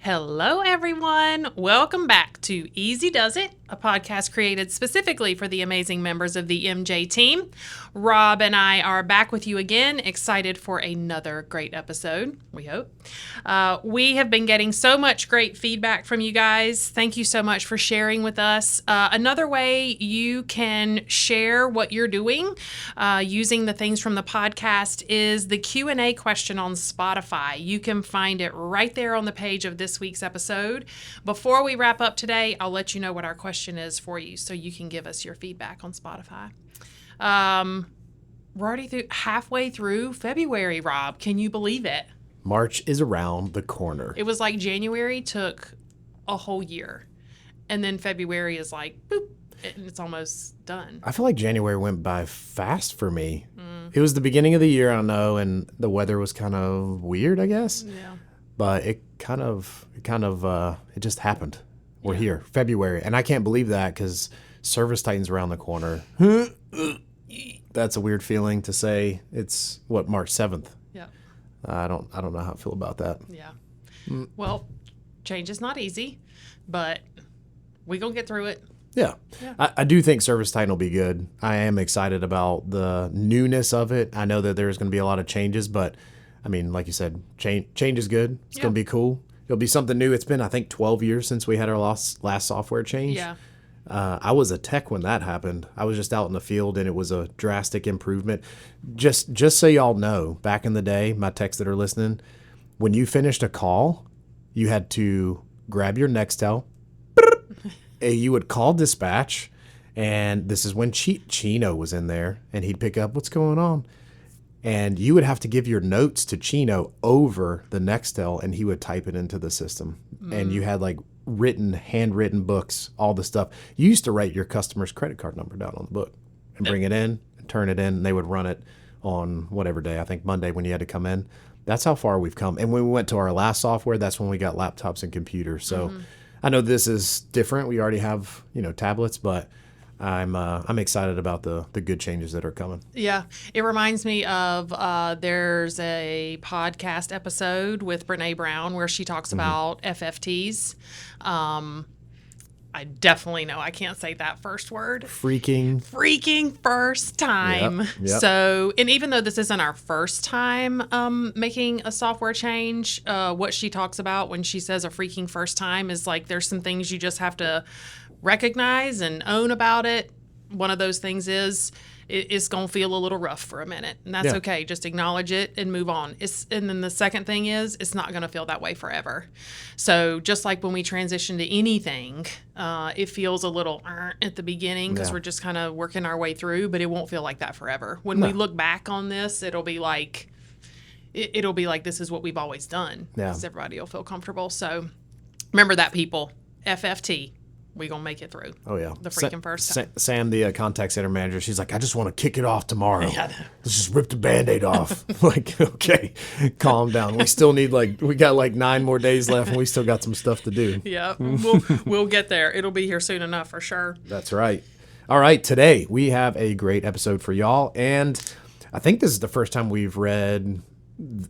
Hello, everyone. Welcome back to Easy Does It, a podcast created specifically for the amazing members of the MJ team. Rob and I are back with you again, excited for another great episode, we hope. We have been getting so much great feedback from you guys. Thank you so much for sharing with us. Another way you can share what you're doing using the things from the podcast is the Q&A question on Spotify. You can find it right there on the page of this week's episode. Before we wrap up today, I'll let you know what our question is for you so you can give us your feedback on Spotify. We're already halfway through February, Rob. Can you believe it? March is around the corner. It was like January took a whole year, and then February is like, boop, and it's almost done. I feel like January went by fast for me. It was the beginning of the year, I know, and the weather was kind of weird, I guess. Yeah. But it just happened. We're here, February, and I can't believe that because Service Titan's around the corner. That's a weird feeling to say. It's March 7th. Yeah. I don't know how I feel about that. Yeah. Well, change is not easy, but we're going to get through it. Yeah. I do think Service Titan will be good. I am excited about the newness of it. I know that there's going to be a lot of changes, but I mean, like you said, change is good. It's going to be cool. It'll be something new. It's been, I think, 12 years since we had our last software change. Yeah. I was a tech when that happened. I was just out in the field, and it was a drastic improvement. Just so y'all know, back in the day, my techs that are listening, when you finished a call, you had to grab your Nextel. You would call dispatch, and this is when Chino was in there, and he'd pick up, what's going on? And you would have to give your notes to Chino over the Nextel, and he would type it into the system. And you had like handwritten books, all the stuff. You used to write your customer's credit card number down on the book and bring it in and turn it in, and they would run it on whatever day, I think Monday when you had to come in. That's how far we've come. And when we went to our last software, that's when we got laptops and computers. So I know this is different. We already have, tablets, but I'm excited about the good changes that are coming. Yeah. It reminds me of there's a podcast episode with Brene Brown where she talks about FFTs. I definitely know I can't say that first word. Freaking first time. Yep. So, and even though this isn't our first time making a software change, what she talks about when she says a freaking first time is like there's some things you just have to recognize and own about it. One of those things is it's going to feel a little rough for a minute, and that's okay. Just acknowledge it and move on. And then the second thing is it's not going to feel that way forever. So just like when we transition to anything, it feels a little at the beginning because we're just kind of working our way through, but it won't feel like that forever. When we look back on this, it'll be like this is what we've always done. Because everybody will feel comfortable. So remember that, people. FFT. We're going to make it through. Oh, yeah. The freaking first time. Sam, the contact center manager, she's like, I just want to kick it off tomorrow. Yeah. Let's just rip the Band-Aid off. Like, okay, calm down. We still need we got 9 more days left, and we still got some stuff to do. Yeah, we'll get there. It'll be here soon enough for sure. That's right. All right, today we have a great episode for y'all, and I think this is the first time we've read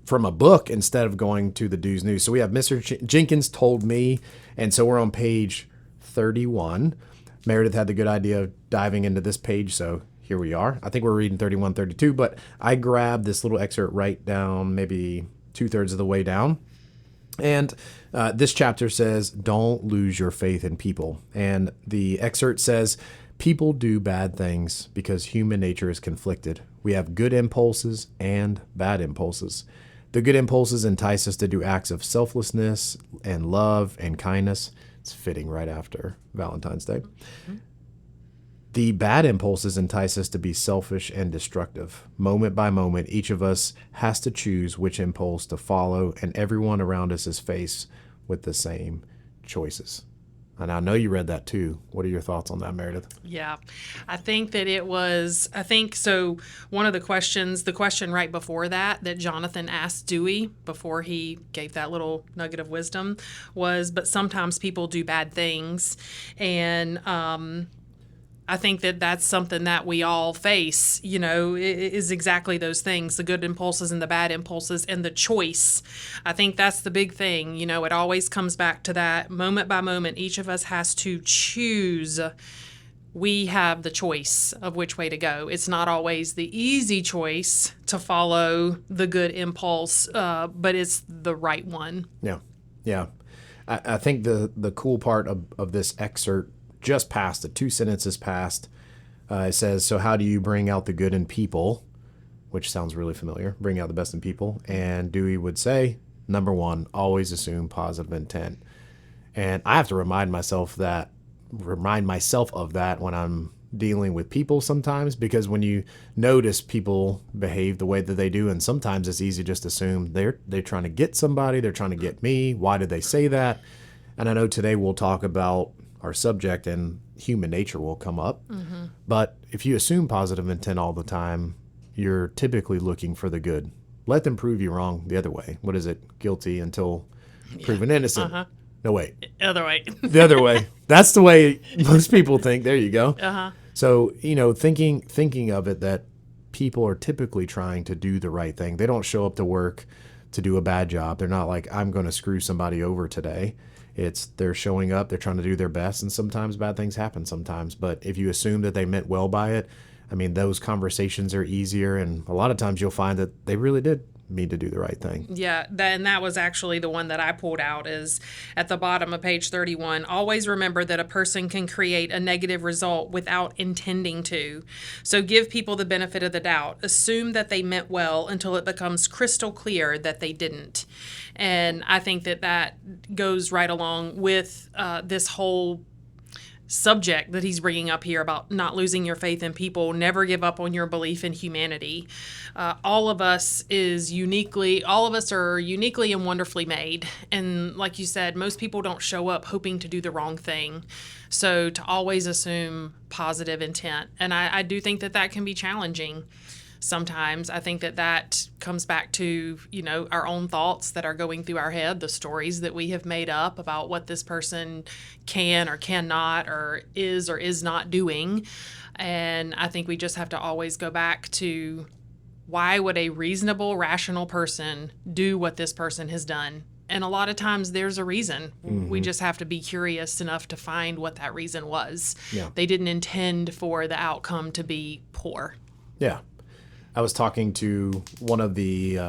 from a book instead of going to the Dues News. So we have Mr. Jenkins Told Me, and so we're on page 31. Meredith had the good idea of diving into this page, so here we are. I think we're reading 31, 32, but I grabbed this little excerpt right down, maybe 2/3 of the way down. And this chapter says, don't lose your faith in people. And the excerpt says, people do bad things because human nature is conflicted. We have good impulses and bad impulses. The good impulses entice us to do acts of selflessness and love and kindness. It's fitting right after Valentine's Day. The bad impulses entice us to be selfish and destructive. Moment by moment, each of us has to choose which impulse to follow, and everyone around us is faced with the same choices. And I know you read that too. What are your thoughts on that, Meredith? Yeah, I think that so one of the question right before that Jonathan asked Dewey before he gave that little nugget of wisdom was, but sometimes people do bad things. And I I think that that's something that we all face, is exactly those things, the good impulses and the bad impulses and the choice. I think that's the big thing. It always comes back to that moment by moment. Each of us has to choose. We have the choice of which way to go. It's not always the easy choice to follow the good impulse, but it's the right one. Yeah. Yeah. I think the cool part of this excerpt just passed, the 2 sentences past, it says, so how do you bring out the good in people? Which sounds really familiar. Bring out the best in people. And Dewey would say, number 1, always assume positive intent. And I have to remind myself of that when I'm dealing with people sometimes, because when you notice people behave the way that they do, and sometimes it's easy just to assume they're trying to get somebody, they're trying to get me. Why did they say that? And I know today we'll talk about our subject and human nature will come up. Mm-hmm. But if you assume positive intent all the time, you're typically looking for the good. Let them prove you wrong the other way. What is it? Guilty until proven innocent. Uh-huh. No, wait. Other way. The other way. That's the way most people think. There you go. Uh-huh. So, thinking of it that people are typically trying to do the right thing. They don't show up to work to do a bad job. They're not like, I'm going to screw somebody over today. They're showing up, they're trying to do their best, and sometimes bad things happen sometimes. But if you assume that they meant well by it, those conversations are easier, and a lot of times you'll find that they really did mean to do the right thing. Yeah, that was actually the one that I pulled out, is at the bottom of page 31. Always remember that a person can create a negative result without intending to. So give people the benefit of the doubt. Assume that they meant well until it becomes crystal clear that they didn't. And I think that goes right along with this whole subject that he's bringing up here about not losing your faith in people. Never give up on your belief in humanity. All of us are uniquely and wonderfully made. And like you said, most people don't show up hoping to do the wrong thing. So to always assume positive intent. And I do think that can be challenging. Sometimes I think that comes back to, our own thoughts that are going through our head, the stories that we have made up about what this person can or cannot or is not doing. And I think we just have to always go back to, why would a reasonable, rational person do what this person has done? And a lot of times there's a reason. Mm-hmm. We just have to be curious enough to find what that reason was. Yeah. They didn't intend for the outcome to be poor. Yeah. I was talking to one of the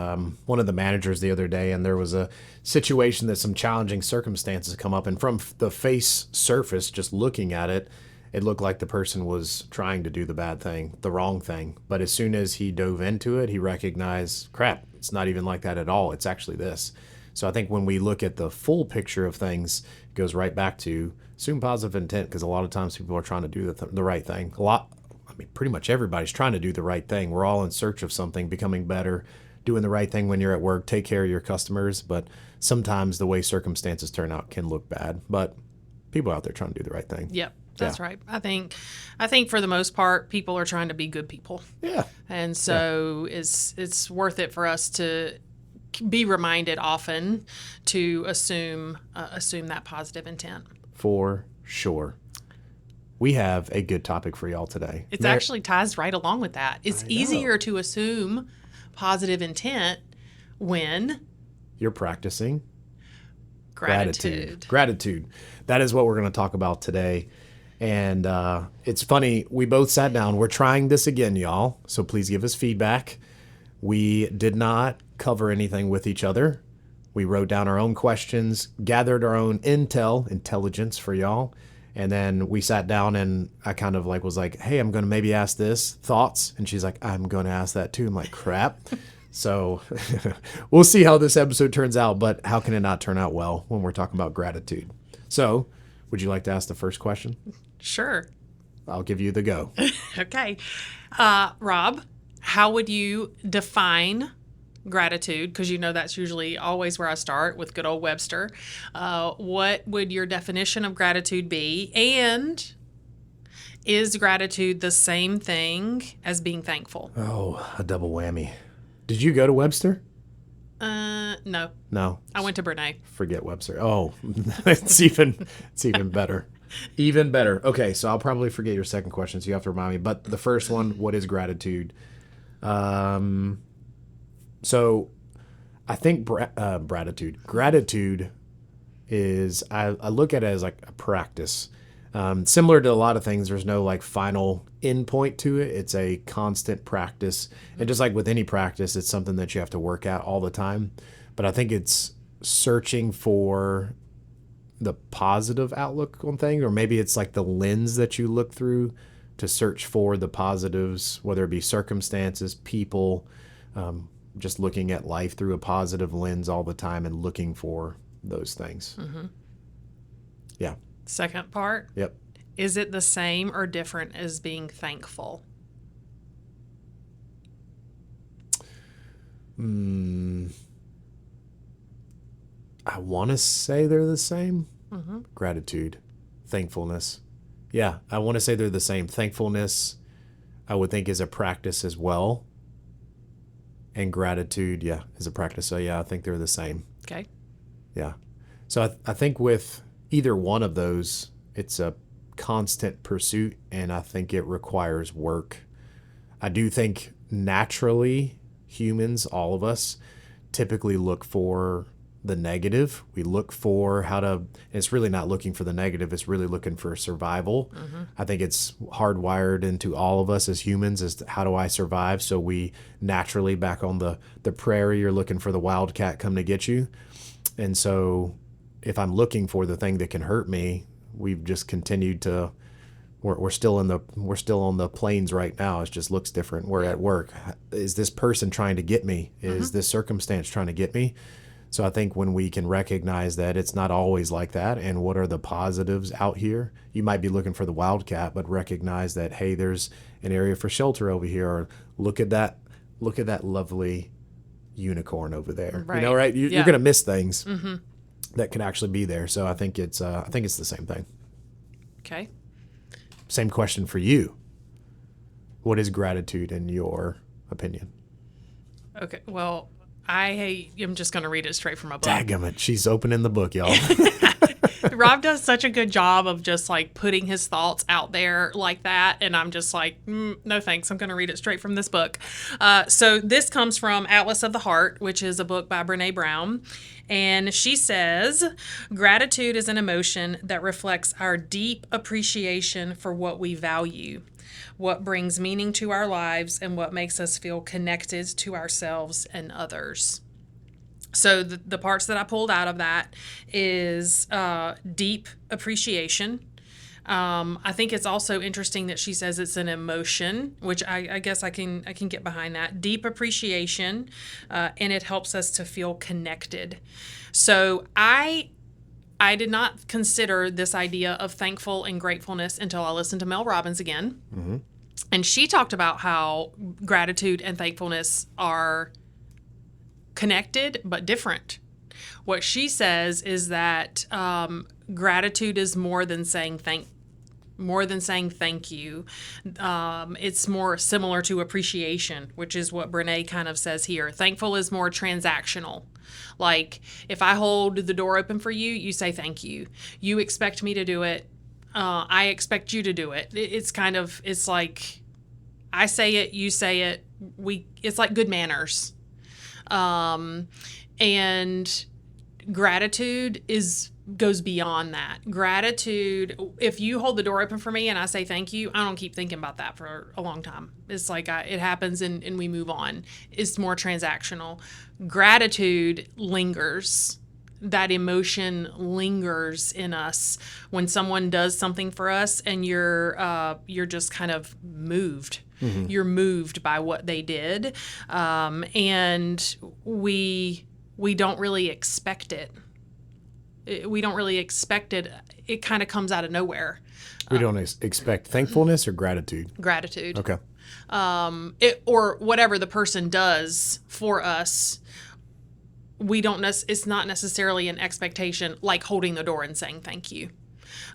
managers the other day, and there was a situation that some challenging circumstances come up, and from the face surface, just looking at it, it looked like the person was trying to do the bad thing, the wrong thing. But as soon as he dove into it, he recognized, crap, it's not even like that at all. It's actually this. So I think when we look at the full picture of things, it goes right back to assume positive intent, because a lot of times people are trying to do the right thing. Pretty much everybody's trying to do the right thing. We're all in search of something, becoming better, doing the right thing when you're at work, take care of your customers. But sometimes the way circumstances turn out can look bad. But people out there trying to do the right thing. Yep, that's right. I think for the most part, people are trying to be good people. Yeah. And so it's worth it for us to be reminded often to assume that positive intent. For sure. We have a good topic for y'all today. It actually ties right along with that. It's easier to assume positive intent when you're practicing gratitude. Gratitude. That is what we're going to talk about today. And it's funny, we both sat down. We're trying this again, y'all. So please give us feedback. We did not cover anything with each other. We wrote down our own questions, gathered our own intelligence for y'all. And then we sat down, and I kind of was like, hey, I'm going to maybe ask this. Thoughts? And she's like, I'm going to ask that too. I'm like, crap. So we'll see how this episode turns out, but how can it not turn out well when we're talking about gratitude? So would you like to ask the first question? Sure. I'll give you the go. Okay. Rob, how would you define gratitude? Because that's usually always where I start with good old Webster. What would your definition of gratitude be? And is gratitude the same thing as being thankful? Oh, a double whammy. Did you go to Webster? No. No. I went to Brunei. Forget Webster. Oh, it's even better. Even better. Okay, so I'll probably forget your second question, so you have to remind me. But the first one, what is gratitude? So I think gratitude is, I look at it as like a practice. Similar to a lot of things, there's no like final end point to it. It's a constant practice. And just like with any practice, it's something that you have to work at all the time. But I think it's searching for the positive outlook on things, or maybe it's like the lens that you look through to search for the positives, whether it be circumstances, people, just looking at life through a positive lens all the time and looking for those things. Mm-hmm. Yeah. Second part. Yep. Is it the same or different as being thankful? I want to say they're the same. Mm-hmm. Gratitude, thankfulness. Yeah, I want to say they're the same. Thankfulness, I would think, is a practice as well. And gratitude, yeah, is a practice. So, yeah, I think they're the same. Okay. Yeah. So I think with either one of those, it's a constant pursuit, and I think it requires work. I do think naturally humans, all of us, typically look for the negative. We look for how to, it's really not looking for the negative, it's really looking for survival. Mm-hmm. I think it's hardwired into all of us as humans as to how do I survive? So we naturally, back on the prairie, you're looking for the wildcat come to get you. And so if I'm looking for the thing that can hurt me, we've just continued to, we're still on the plains right now. It just looks different. We're at work. Is this person trying to get me? Is this circumstance trying to get me? So I think when we can recognize that it's not always like that, and what are the positives out here? You might be looking for the wildcat, but recognize that, hey, there's an area for shelter over here, or look at that lovely unicorn over there. Right. You know, right? You're going to miss things that can actually be there. So I think it's the same thing. Okay. Same question for you. What is gratitude in your opinion? Okay. Well, I am just going to read it straight from a book. Daggum, she's opening the book, y'all. Rob does such a good job of just like putting his thoughts out there like that. And I'm just like, no thanks. I'm going to read it straight from this book. So this comes from Atlas of the Heart, which is a book by Brene Brown. And she says, gratitude is an emotion that reflects our deep appreciation for what we value, what brings meaning to our lives, and what makes us feel connected to ourselves and others. So the parts that I pulled out of that is deep appreciation. I think it's also interesting that she says it's an emotion, which I guess I can get behind that. Deep appreciation, and it helps us to feel connected. So I did not consider this idea of thankful and gratefulness until I listened to Mel Robbins again. Mm-hmm. And she talked about how gratitude and thankfulness are connected but different. What she says is that gratitude is more than saying thank you. It's more similar to appreciation, which is what Brene kind of says here. Thankful is more transactional. Like if I hold the door open for you, you say thank you. You expect me to do it. I expect you to do it. It's like I say it, you say it. It's like good manners. And gratitude goes beyond that. Gratitude, if you hold the door open for me and I say thank you, I don't keep thinking about that for a long time. It's like it happens and we move on. It's more transactional. Gratitude lingers. That emotion lingers in us when someone does something for us and you're just kind of moved. Mm-hmm. You're moved by what they did. And we don't really expect it. We don't really expect it. It kind of comes out of nowhere. We don't expect thankfulness or gratitude? Gratitude. Okay. Or whatever the person does for us, it's not necessarily an expectation like holding the door and saying thank you.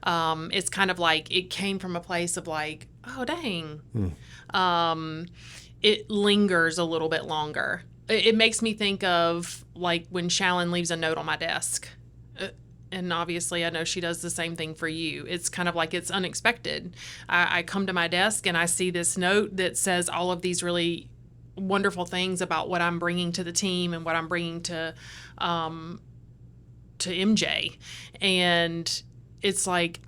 It's kind of like it came from a place of like, oh, dang. It lingers a little bit longer. It makes me think of like when Shallon leaves a note on my desk. and obviously I know she does the same thing for you. It's kind of like it's unexpected. I come to my desk and I see this note that says all of these really wonderful things about what I'm bringing to the team and what I'm bringing to MJ. And it's like,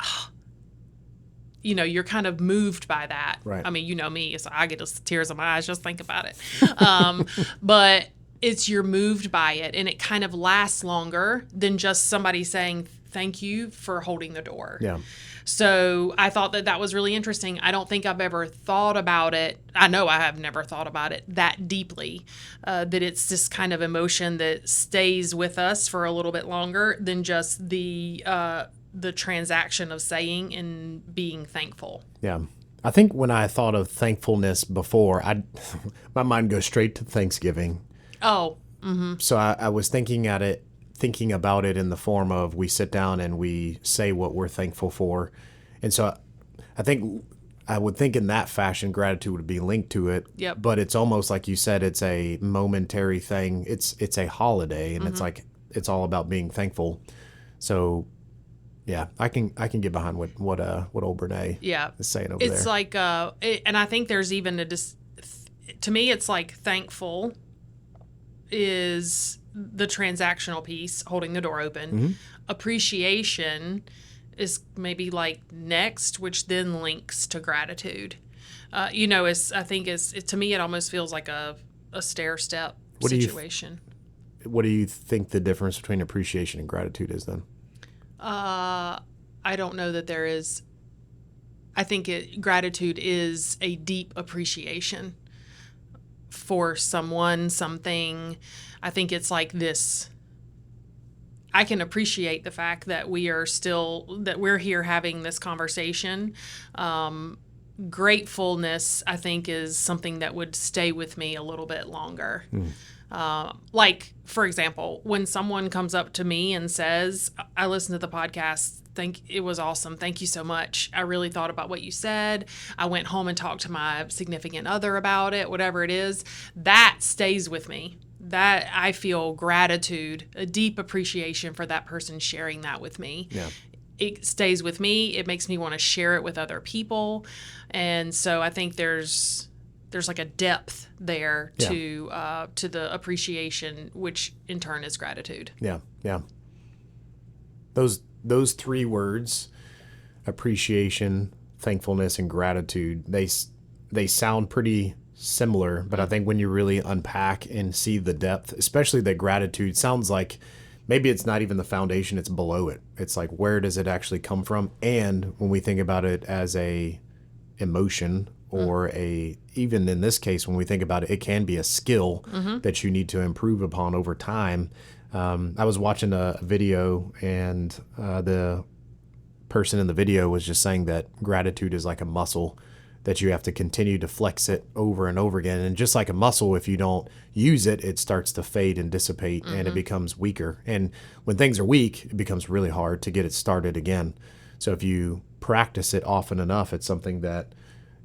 you're kind of moved by that. Right. I mean, you know me, so I get tears in my eyes just think about it. But you're moved by it, and it kind of lasts longer than just somebody saying thank you for holding the door. Yeah. So I thought that was really interesting. I don't think I've ever thought about it. I know I have never thought about it that deeply, that it's this kind of emotion that stays with us for a little bit longer than just the transaction of saying and being thankful. Yeah. I think when I thought of thankfulness before, my mind goes straight to Thanksgiving. Oh. Mm-hmm. So I was thinking about it in the form of we sit down and we say what we're thankful for. And so I think I would think in that fashion, gratitude would be linked to it. Yep. But it's almost like you said, it's a momentary thing. It's a holiday, and it's like, it's all about being thankful. So yeah, I can get behind what old Brene is saying over there. It's like, and I think there's even to me, it's like thankful is the transactional piece, holding the door open. Mm-hmm. Appreciation is maybe like next, which then links to gratitude. I think to me, it almost feels like a stair step situation. What do you think the difference between appreciation and gratitude is then? I don't know that there is. I think gratitude is a deep appreciation for someone, something. I think it's like this. I can appreciate the fact that we're here having this conversation. Gratefulness, I think, is something that would stay with me a little bit longer. Like, for example, when someone comes up to me and says, I listened to the podcast, it was awesome. Thank you so much. I really thought about what you said. I went home and talked to my significant other about it, whatever it is. That stays with me. That I feel gratitude, a deep appreciation for that person sharing that with me. Yeah. It stays with me. It makes me want to share it with other people. And so I think there's like a depth there to the appreciation, which in turn is gratitude. Yeah, yeah. Those three words, appreciation, thankfulness, and gratitude, they sound pretty similar, but I think when you really unpack and see the depth, especially the gratitude, sounds like maybe it's not even the foundation, it's below it. It's like, where does it actually come from? And when we think about it as a emotion, or even in this case, when we think about it, it can be a skill that you need to improve upon over time. I was watching a video, and the person in the video was just saying that gratitude is like a muscle that you have to continue to flex it over and over again. And just like a muscle, if you don't use it, it starts to fade and dissipate, and it becomes weaker. And when things are weak, it becomes really hard to get it started again. So if you practice it often enough, it's something that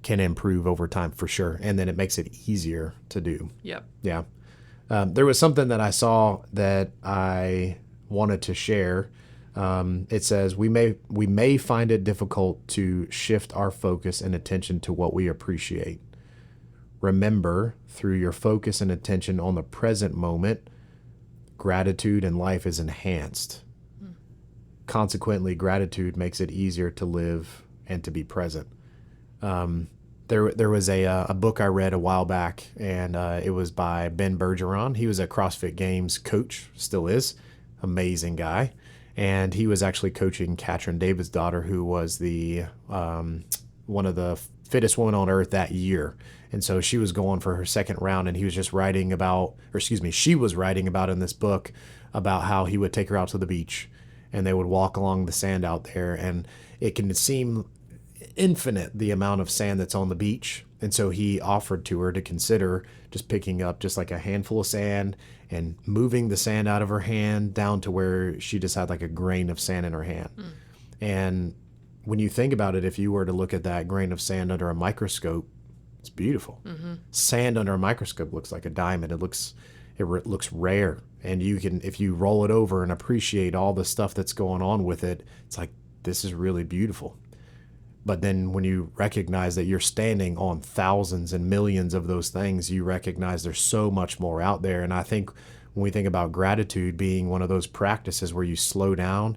can improve over time for sure. And then it makes it easier to do. Yep. Yeah. There was something that I saw that I wanted to share. It says, we may find it difficult to shift our focus and attention to what we appreciate. Remember, through your focus and attention on the present moment, gratitude in life is enhanced. Consequently, gratitude makes it easier to live and to be present. There was a book I read a while back, and it was by Ben Bergeron. He was a CrossFit Games coach, still is, amazing guy. And he was actually coaching Katrin David's daughter, who was the one of the fittest women on earth that year. And so she was going for her second round, and he was just she was writing about in this book about how he would take her out to the beach, and they would walk along the sand out there, and it can seem infinite, the amount of sand that's on the beach. And so he offered to her to consider just picking up just like a handful of sand and moving the sand out of her hand down to where she just had like a grain of sand in her hand. And when you think about it, if you were to look at that grain of sand under a microscope, it's beautiful. Sand under a microscope looks like a diamond. It looks rare. And you can, if you roll it over and appreciate all the stuff that's going on with it, it's like, this is really beautiful. But then when you recognize that you're standing on thousands and millions of those things, you recognize there's so much more out there. And I think when we think about gratitude being one of those practices where you slow down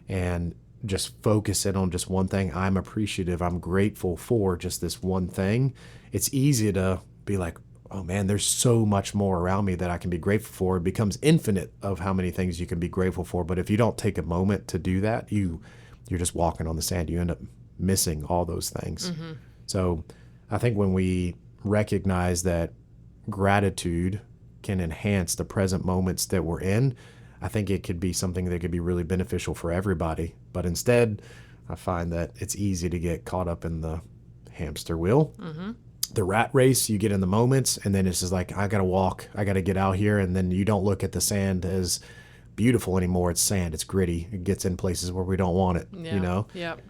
and just focus in on just one thing, I'm appreciative, I'm grateful for just this one thing, it's easy to be like, oh man, there's so much more around me that I can be grateful for. It becomes infinite of how many things you can be grateful for. But if you don't take a moment to do that, you're just walking on the sand. You end up missing all those things. Mm-hmm. So I think when we recognize that gratitude can enhance the present moments that we're in, I think it could be something that could be really beneficial for everybody. But instead, I find that it's easy to get caught up in the hamster wheel. Mm-hmm. The rat race, you get in the moments, and then it's just like, I got to walk, I got to get out here. And then you don't look at the sand as beautiful anymore. It's sand, it's gritty. It gets in places where we don't want it, you know? Yep.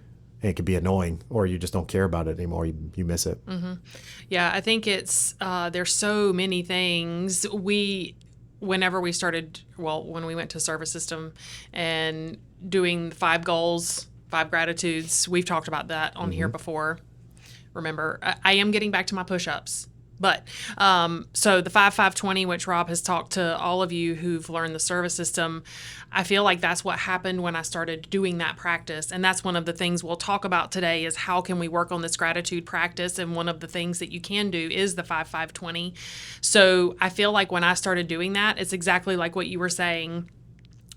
And it could be annoying, or you just don't care about it anymore. You miss it. Mm-hmm. Yeah, I think it's, there's so many things. Whenever we started, when we went to Service System and doing 5 goals, 5 gratitudes, we've talked about that on here before. Remember, I am getting back to my push-ups. But so the 5-5-20, which Rob has talked to all of you who've learned the Service System, I feel like that's what happened when I started doing that practice. And that's one of the things we'll talk about today is how can we work on this gratitude practice. And one of the things that you can do is the 5-5-20. So I feel like when I started doing that, it's exactly like what you were saying.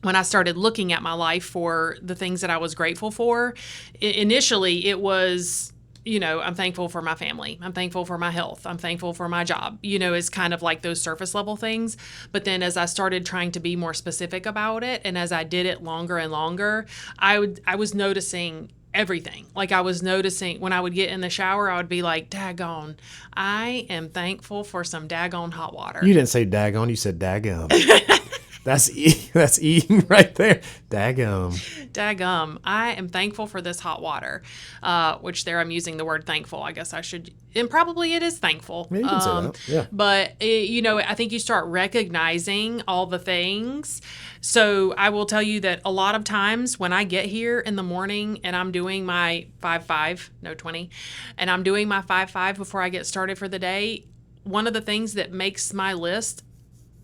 When I started looking at my life for the things that I was grateful for, initially it was, I'm thankful for my family. I'm thankful for my health. I'm thankful for my job. It's kind of like those surface level things. But then as I started trying to be more specific about it, and as I did it longer and longer, I was noticing everything. Like I was noticing when I would get in the shower, I would be like, daggone, I am thankful for some daggone hot water. You didn't say daggone, you said daggum. That's eating right there. Daggum. I am thankful for this hot water, which there I'm using the word thankful. I guess I should, and probably it is thankful. Yeah, you can say that. Yeah. But, I think you start recognizing all the things. So I will tell you that a lot of times when I get here in the morning and I'm doing my 5-5, and I'm doing my 5-5 before I get started for the day, one of the things that makes my list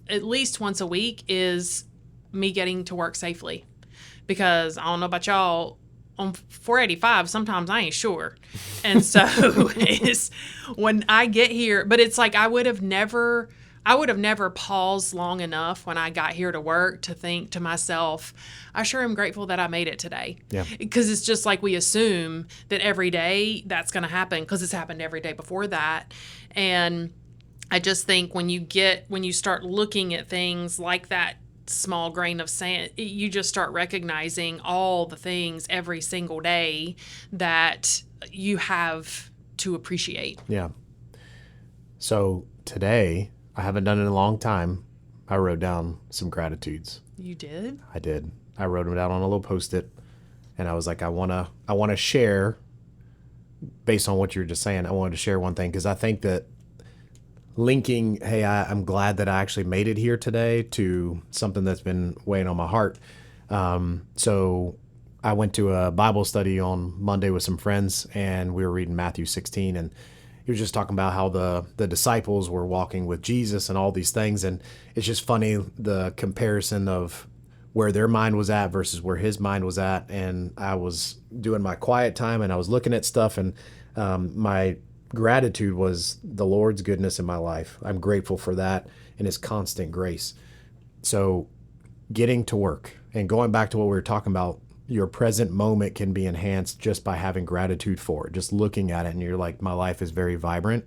at least once a week is me getting to work safely. Because I don't know about y'all, on 485, sometimes I ain't sure. And so it's when I get here, but it's like I would have never paused long enough when I got here to work to think to myself, I sure am grateful that I made it today. Yeah. Because it's just like we assume that every day that's going to happen because it's happened every day before that. And I just think when you start looking at things like that small grain of sand, you just start recognizing all the things every single day that you have to appreciate. Yeah. So today, I haven't done it in a long time. I wrote down some gratitudes. You did? I did. I wrote them down on a little Post-it, and I was like, I want to share, based on what you were just saying, I wanted to share one thing because I think that linking, hey, I'm glad that I actually made it here today to something that's been weighing on my heart. So I went to a Bible study on Monday with some friends, and we were reading Matthew 16, and he was just talking about how the disciples were walking with Jesus and all these things. And it's just funny, the comparison of where their mind was at versus where his mind was at. And I was doing my quiet time and I was looking at stuff, and my gratitude was the Lord's goodness in my life. I'm grateful for that and his constant grace. So getting to work and going back to what we were talking about, your present moment can be enhanced just by having gratitude for it. Just looking at it and you're like, my life is very vibrant.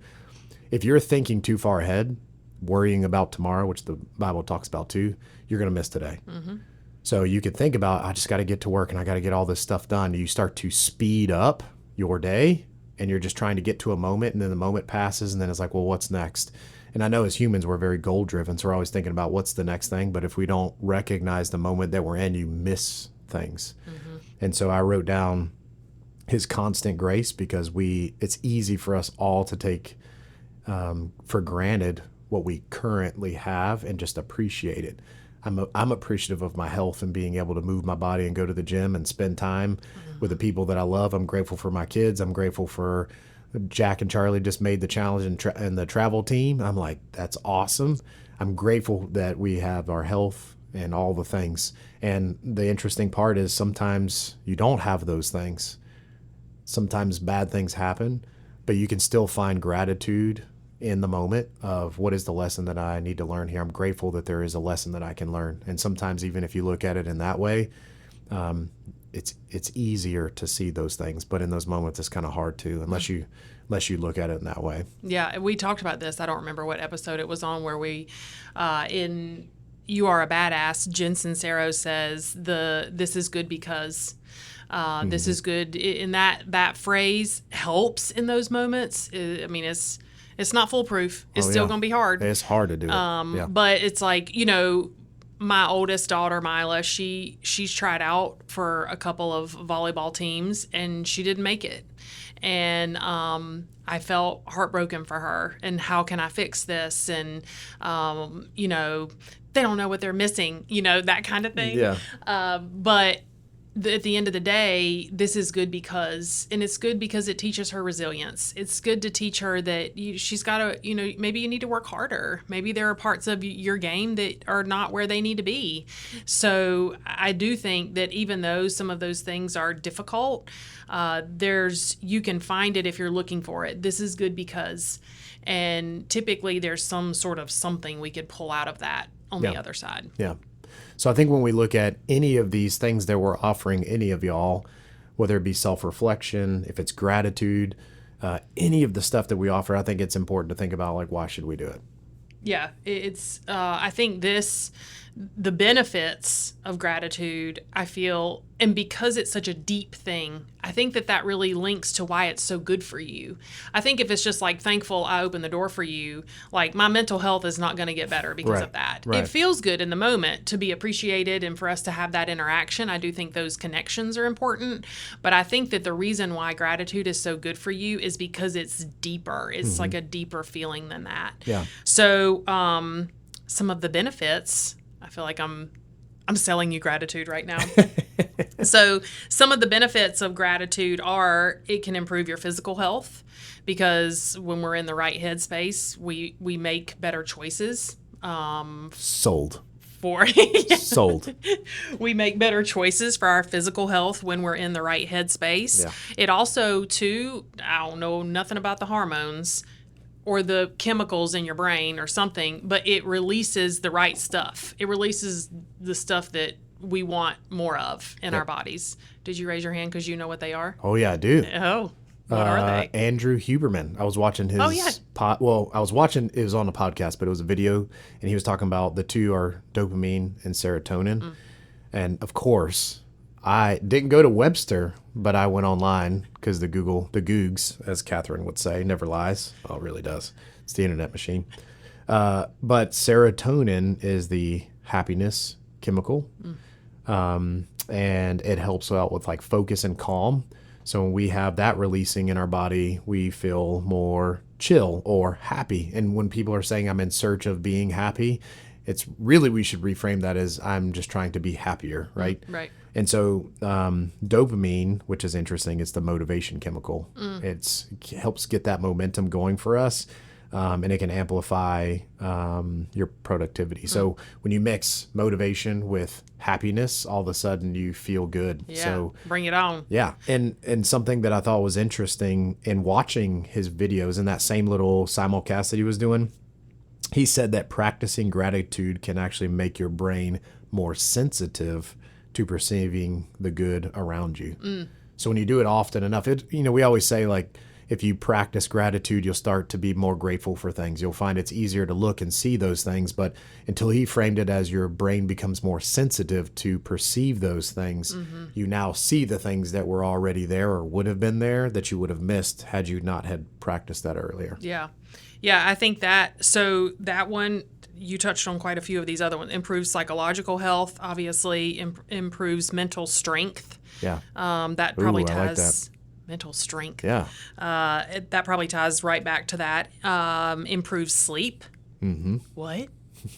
If you're thinking too far ahead, worrying about tomorrow, which the Bible talks about too, you're going to miss today. Mm-hmm. So you could think about, I just got to get to work and I got to get all this stuff done. You start to speed up your day and you're just trying to get to a moment, and then the moment passes and then it's like, well, what's next? And I know as humans, we're very goal driven. So we're always thinking about what's the next thing. But if we don't recognize the moment that we're in, you miss things. Mm-hmm. And so I wrote down his constant grace because it's easy for us all to take for granted what we currently have and just appreciate it. I'm appreciative of my health and being able to move my body and go to the gym and spend time with the people that I love. I'm grateful for my kids. I'm grateful for Jack and Charlie just made the challenge and the travel team. I'm like, that's awesome. I'm grateful that we have our health and all the things. And the interesting part is sometimes you don't have those things. Sometimes bad things happen, but you can still find gratitude in the moment of what is the lesson that I need to learn here. I'm grateful that there is a lesson that I can learn. And sometimes even if you look at it in that way, it's easier to see those things. But in those moments, it's kind of hard to, unless you look at it in that way. Yeah, we talked about this. I don't remember what episode it was on where we, in You Are a Badass, Jen Sincero says this is good because this is good. And that phrase helps in those moments. I mean, it's not foolproof. It's still going to be hard. It's hard to do it. But it's like, my oldest daughter, Mila, she's tried out for a couple of volleyball teams and she didn't make it. And I felt heartbroken for her. And how can I fix this? And, they don't know what they're missing, that kind of thing. Yeah. But at the end of the day, this is good because it teaches her resilience. It's good to teach her that she's got to, maybe you need to work harder. Maybe there are parts of your game that are not where they need to be. So I do think that even though some of those things are difficult, you can find it if you're looking for it. This is good because, and typically there's some sort of something we could pull out of that on the other side. Yeah. So I think when we look at any of these things that we're offering any of y'all, whether it be self-reflection, if it's gratitude, any of the stuff that we offer, I think it's important to think about, like, why should we do it? Yeah, I think the benefits of gratitude, I feel, and because it's such a deep thing, I think that really links to why it's so good for you. I think if it's just like thankful I opened the door for you, like my mental health is not going to get better because of that. Right. It feels good in the moment to be appreciated and for us to have that interaction. I do think those connections are important, but I think that the reason why gratitude is so good for you is because it's deeper. It's like a deeper feeling than that. Yeah. So some of the benefits, I feel like I'm selling you gratitude right now. So some of the benefits of gratitude are it can improve your physical health because when we're in the right headspace, we make better choices. Sold. Sold. We make better choices for our physical health when we're in the right headspace. Yeah. It also, too, I don't know nothing about the hormones or the chemicals in your brain or something, but it releases the right stuff. It releases the stuff that we want more of in our bodies. Did you raise your hand because you know what they are? Oh, yeah, I do. Oh, what are they? Andrew Huberman. I was watching his I was watching, it was on a podcast, but it was a video, and he was talking about the two are dopamine and serotonin. And, of course, I didn't go to Webster, but I went online because the Googs, as Catherine would say, never lies. Oh, it really does. It's the internet machine. But serotonin is the happiness chemical, and it helps out with like focus and calm. So when we have that releasing in our body, we feel more chill or happy. And when people are saying I'm in search of being happy, it's really, we should reframe that as I'm just trying to be happier, right? Right. And so dopamine, which is interesting, it's the motivation chemical. It helps get that momentum going for us, and it can amplify your productivity. So when you mix motivation with happiness, all of a sudden you feel good. Yeah, so bring it on. Yeah, and something that I thought was interesting in watching his videos in that same little simulcast that he was doing, he said that practicing gratitude can actually make your brain more sensitive to perceiving the good around you. So when you do it often enough, we always say, like, if you practice gratitude, you'll start to be more grateful for things. You'll find it's easier to look and see those things. But until he framed it as your brain becomes more sensitive to perceive those things, you now see the things that were already there or would have been there that you would have missed had you not had practiced that earlier. Yeah. Yeah, I think that one, you touched on quite a few of these other ones. Improves psychological health, obviously, improves mental strength. Yeah. That probably ties... I like that. Mental strength. Yeah. That probably ties right back to that. Improves sleep. Mm-hmm. What?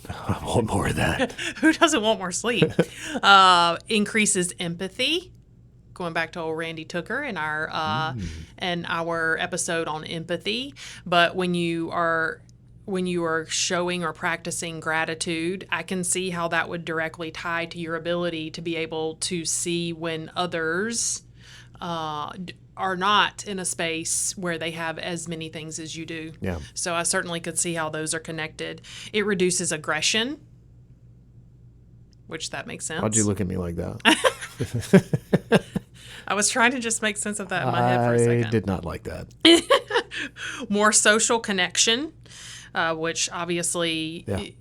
I want more of that. Who doesn't want more sleep? Increases empathy. Going back to old Randy Tooker and our episode on empathy. But when you are showing or practicing gratitude, I can see how that would directly tie to your ability to be able to see when others are not in a space where they have as many things as you do. Yeah. So I certainly could see how those are connected. It reduces aggression, which that makes sense. Why'd you look at me like that? I was trying to just make sense of that in my head for a second. I did not like that. More social connection, which obviously,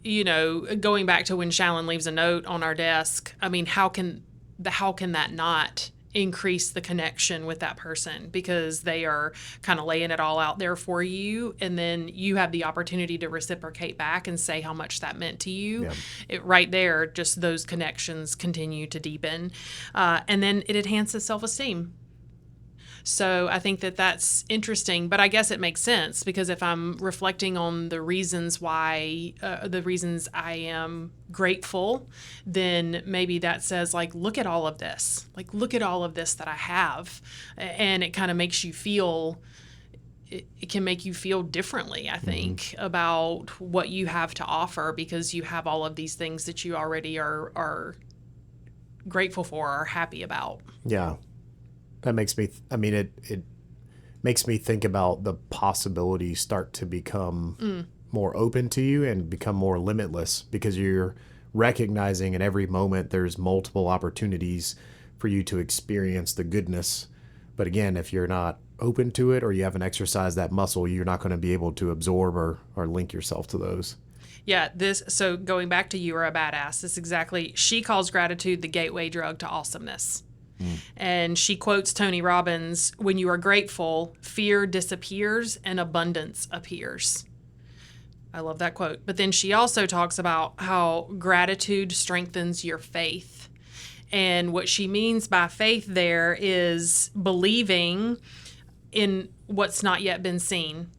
going back to when Shallon leaves a note on our desk, I mean, how can that not increase the connection with that person, because they are kind of laying it all out there for you, and then you have the opportunity to reciprocate back and say how much that meant to you. Right there, just those connections continue to deepen, and then it enhances self-esteem. So I think that that's interesting, but I guess it makes sense, because if I'm reflecting on the reasons why, the reasons I am grateful, then maybe that says, like, look at all of this. Like, look at all of this that I have. And it kind of makes you feel, it can make you feel differently, I think, about what you have to offer, because you have all of these things that you already are grateful for or happy about. Yeah. That makes me, it makes me think about the possibilities start to become more open to you and become more limitless, because you're recognizing in every moment there's multiple opportunities for you to experience the goodness. But again, if you're not open to it or you haven't exercised that muscle, you're not going to be able to absorb or link yourself to those. Yeah, so going back to You Are a Badass, this exactly, she calls gratitude the gateway drug to awesomeness. And she quotes Tony Robbins, when you are grateful, fear disappears and abundance appears. I love that quote. But then she also talks about how gratitude strengthens your faith. And what she means by faith there is believing in what's not yet been seen.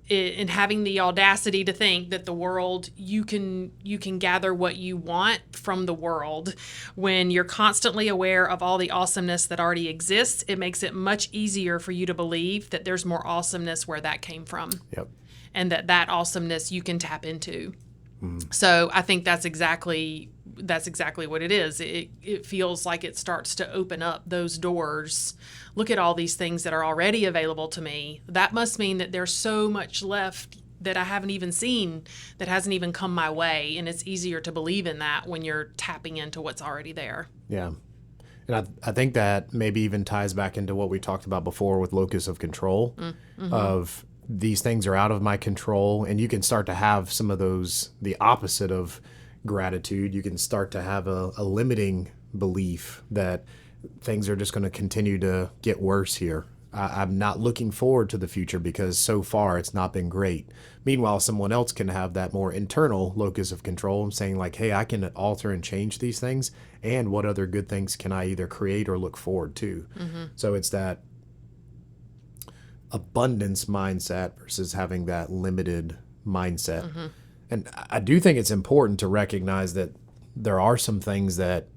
And having the audacity to think that the world, you can gather what you want from the world. When you're constantly aware of all the awesomeness that already exists, it makes it much easier for you to believe that there's more awesomeness where that came from. Yep. And that awesomeness you can tap into. So I think that's exactly what it is. It feels like it starts to open up those doors. Look at all these things that are already available to me. That must mean that there's so much left that I haven't even seen, that hasn't even come my way. And it's easier to believe in that when you're tapping into what's already there. Yeah. And I think that maybe even ties back into what we talked about before with locus of control, of these things are out of my control. And you can start to have some of those, the opposite of gratitude. You can start to have a limiting belief that things are just going to continue to get worse here. I'm not looking forward to the future because so far it's not been great. Meanwhile, someone else can have that more internal locus of control, saying like, hey, I can alter and change these things. And what other good things can I either create or look forward to? So it's that abundance mindset versus having that limited mindset. And I do think it's important to recognize that there are some things that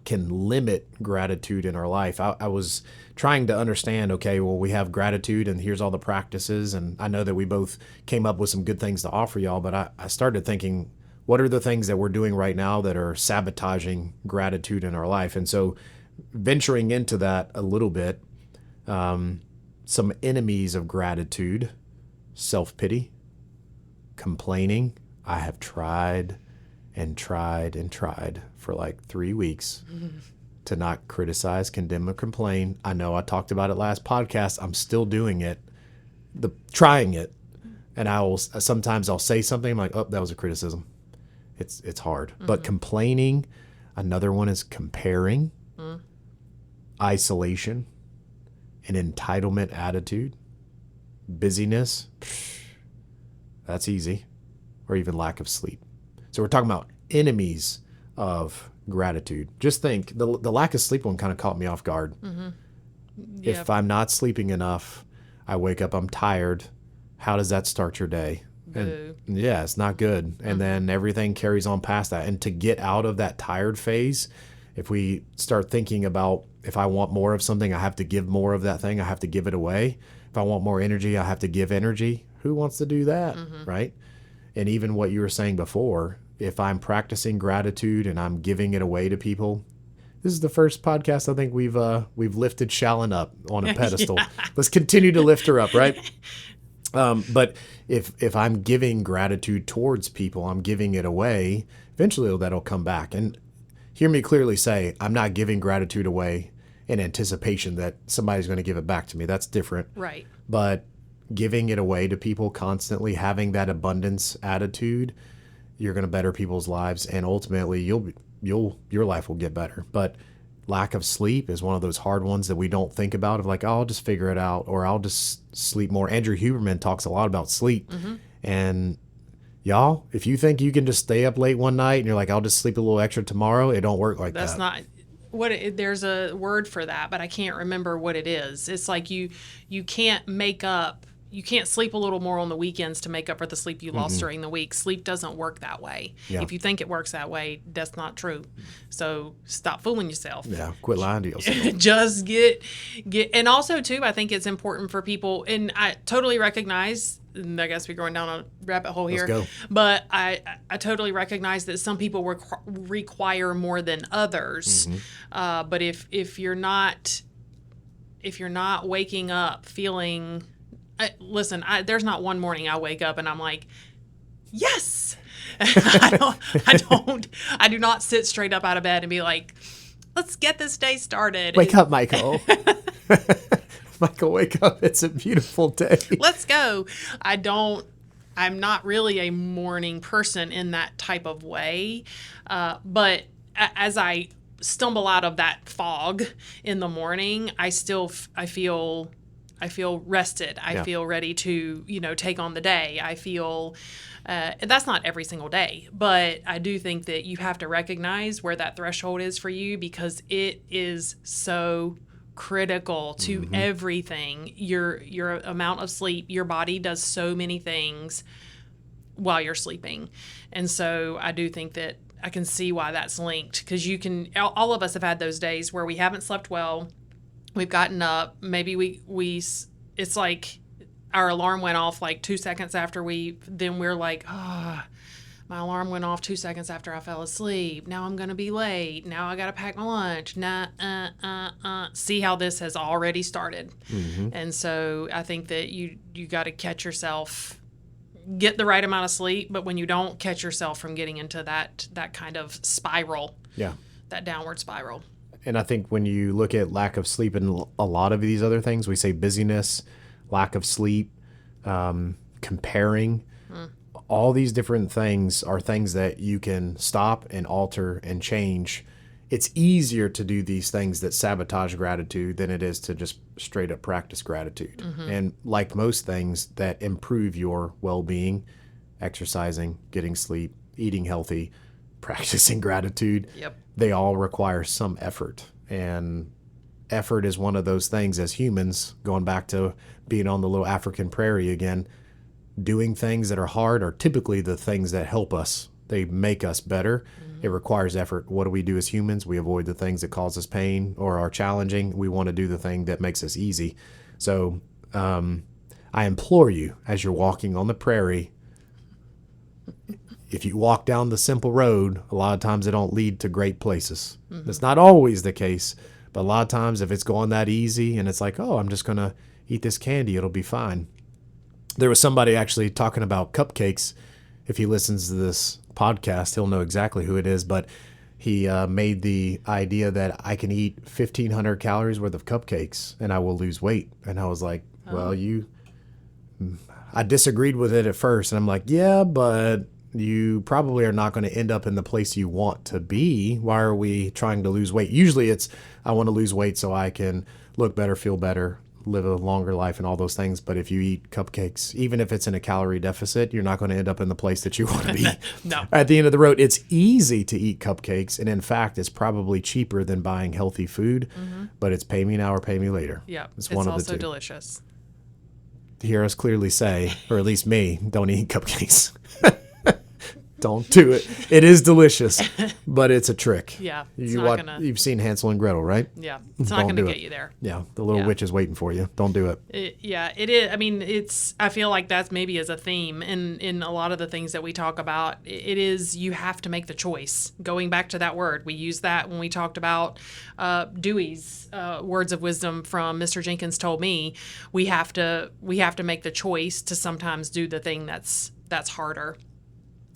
can limit gratitude in our life. I was trying to understand, okay, well, we have gratitude and here's all the practices. And I know that we both came up with some good things to offer y'all, but I started thinking, what are the things that we're doing right now that are sabotaging gratitude in our life? And so venturing into that a little bit, some enemies of gratitude: self-pity, complaining. I have tried and tried and tried for like 3 weeks to not criticize, condemn, or complain. I know I talked about it last podcast. I'm still doing it, trying it. And sometimes I'll say something, I'm like, oh, that was a criticism. It's hard. But complaining, another one is comparing, isolation, an entitlement attitude, busyness. That's easy. Or even lack of sleep. So we're talking about enemies of gratitude. Just think, the lack of sleep one kind of caught me off guard. If I'm not sleeping enough, I wake up, I'm tired. How does that start your day? Boo. And yeah, it's not good. And then everything carries on past that. And to get out of that tired phase, if we start thinking about, if I want more of something, I have to give more of that thing. I have to give it away. If I want more energy, I have to give energy. Who wants to do that? Right? And even what you were saying before, if I'm practicing gratitude and I'm giving it away to people, this is the first podcast I think we've lifted Shallon up on a pedestal. Let's continue to lift her up, right? But if I'm giving gratitude towards people, I'm giving it away, eventually that'll come back. And hear me clearly say, I'm not giving gratitude away in anticipation that somebody's going to give it back to me. That's different. Right. But giving it away to people constantly, having that abundance attitude, you're going to better people's lives, and ultimately your life will get better. But lack of sleep is one of those hard ones that we don't think about, of like, oh, I'll just figure it out, or I'll just sleep more. Andrew Huberman talks a lot about sleep. And y'all, if you think you can just stay up late one night and you're like, I'll just sleep a little extra tomorrow, it don't work like that. That's not what there's a word for that, but I can't remember what it is. It's like you can't make up. You can't sleep a little more on the weekends to make up for the sleep you lost during the week. Sleep doesn't work that way. Yeah. If you think it works that way, that's not true. So stop fooling yourself. Yeah, quit lying to yourself. Just get, and also too, I think it's important for people, and I totally recognize, and I guess we're going down a rabbit hole here. Let's go. But I totally recognize that some people require more than others. But if you're not waking up feeling, listen, there's not one morning I wake up and I'm like, yes. I do not sit straight up out of bed and be like, let's get this day started. Wake up, Michael. Michael, wake up. It's a beautiful day. Let's go. I'm not really a morning person in that type of way. But as I stumble out of that fog in the morning, I feel rested. I feel ready to, take on the day. I feel that's not every single day, but I do think that you have to recognize where that threshold is for you, because it is so critical to everything. Your amount of sleep, your body does so many things while you're sleeping. And so I do think that I can see why that's linked, because all of us have had those days where we haven't slept well. We've gotten up, maybe it's like our alarm went off like 2 seconds after then we're like, my alarm went off 2 seconds after I fell asleep. Now I'm going to be late. Now I got to pack my lunch. See how this has already started. And so I think that you got to catch yourself, get the right amount of sleep, but when you don't, catch yourself from getting into that kind of spiral. Yeah. That downward spiral. And I think when you look at lack of sleep and a lot of these other things, we say busyness, lack of sleep, comparing, all these different things are things that you can stop and alter and change. It's easier to do these things that sabotage gratitude than it is to just straight up practice gratitude. And like most things that improve your well-being, exercising, getting sleep, eating healthy, practicing gratitude, they all require some effort. And effort is one of those things as humans, going back to being on the little African prairie again, doing things that are hard are typically the things that help us. They make us better. It requires effort. What do we do as humans? We avoid the things that cause us pain or are challenging. We want to do the thing that makes us easy. So I implore you, as you're walking on the prairie, if you walk down the simple road, a lot of times they don't lead to great places. That's not always the case, but a lot of times if it's going that easy and it's like, oh, I'm just going to eat this candy, it'll be fine. There was somebody actually talking about cupcakes. If he listens to this podcast, he'll know exactly who it is, but he made the idea that I can eat 1,500 calories worth of cupcakes and I will lose weight. And I was like, well, I disagreed with it at first. And I'm like, yeah, but you probably are not going to end up in the place you want to be. Why are we trying to lose weight? Usually it's, I want to lose weight so I can look better, feel better, live a longer life and all those things. But if you eat cupcakes, even if it's in a calorie deficit, you're not going to end up in the place that you want to be. No. At the end of the road, it's easy to eat cupcakes. And in fact, it's probably cheaper than buying healthy food, but it's pay me now or pay me later. Yeah. It's one of the two. Also delicious. hear us clearly say, or at least me, don't eat cupcakes. Don't do it. It is delicious, but it's a trick. Yeah. You've seen Hansel and Gretel, right? Yeah. It's not going to get you there. Yeah. The little witch is waiting for you. Don't do it. It is. I mean, I feel like that's maybe as a theme in a lot of the things that we talk about. It is, you have to make the choice. Going back to that word, we used that when we talked about Dewey's words of wisdom from Mr. Jenkins told me. We have to make the choice to sometimes do the thing that's harder.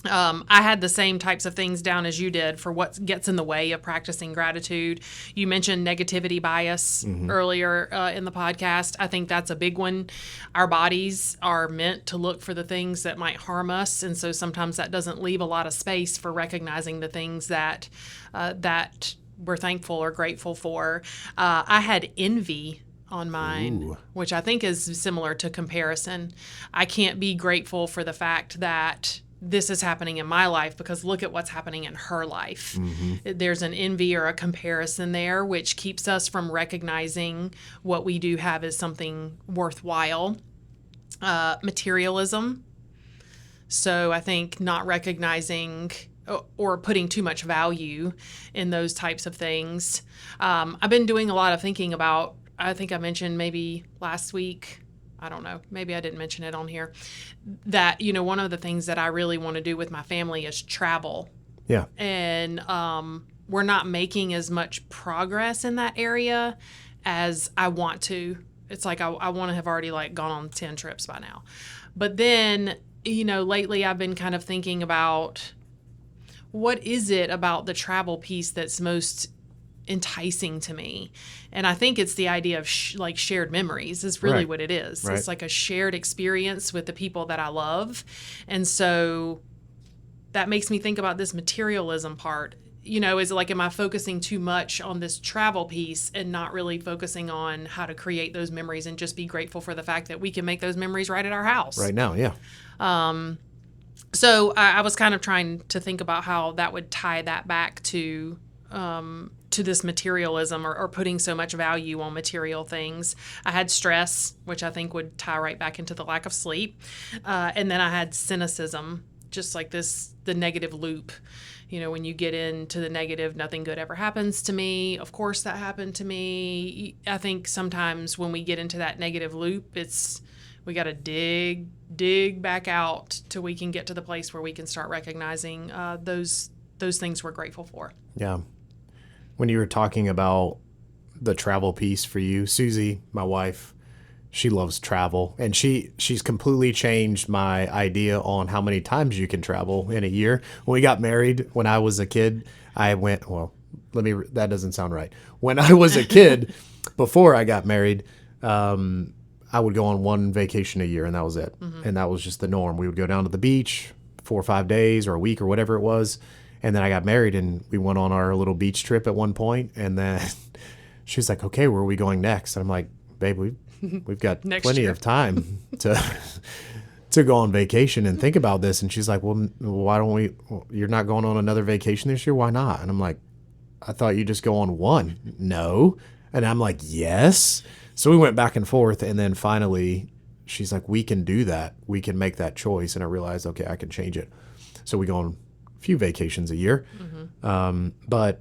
I had the same types of things down as you did for what gets in the way of practicing gratitude. You mentioned negativity bias earlier in the podcast. I think that's a big one. Our bodies are meant to look for the things that might harm us, and so sometimes that doesn't leave a lot of space for recognizing the things that we're thankful or grateful for. I had envy on mine, which I think is similar to comparison. I can't be grateful for the fact that this is happening in my life because look at what's happening in her life. There's an envy or a comparison there, which keeps us from recognizing what we do have as something worthwhile. Materialism. So I think not recognizing or putting too much value in those types of things. I've been doing a lot of thinking about, I think I mentioned maybe last week, I don't know, maybe I didn't mention it on here, that, one of the things that I really want to do with my family is travel. Yeah. And we're not making as much progress in that area as I want to. It's like I want to have already gone on 10 trips by now. But then, lately I've been kind of thinking about what is it about the travel piece that's most enticing to me. And I think it's the idea of shared memories is really what it is. Right. It's like a shared experience with the people that I love. And so that makes me think about this materialism part. Is it am I focusing too much on this travel piece and not really focusing on how to create those memories and just be grateful for the fact that we can make those memories right at our house right now? Yeah. So I was kind of trying to think about how that would tie that back to this materialism or putting so much value on material things. I had stress, which I think would tie right back into the lack of sleep. And then I had cynicism, just like the negative loop. When you get into the negative, nothing good ever happens to me. Of course that happened to me. I think sometimes when we get into that negative loop, we got to dig back out till we can get to the place where we can start recognizing those things we're grateful for. Yeah. When you were talking about the travel piece for you, Susie, my wife, she loves travel, and she's completely changed my idea on how many times you can travel in a year. When we got married, when I was a kid, that doesn't sound right. When I was a kid, before I got married, I would go on one vacation a year, and that was it. And that was just the norm. We would go down to the beach 4 or 5 days or a week or whatever it was. And then I got married and we went on our little beach trip at one point. And then she was like, okay, where are we going next? And I'm like, babe, we've got plenty of time to go on vacation and think about this. And she's like, well, why don't you're not going on another vacation this year? Why not? And I'm like, I thought you just go on one. No. And I'm like, yes. So we went back and forth. And then finally she's like, we can do that. We can make that choice. And I realized, okay, I can change it. So we go on few vacations a year. But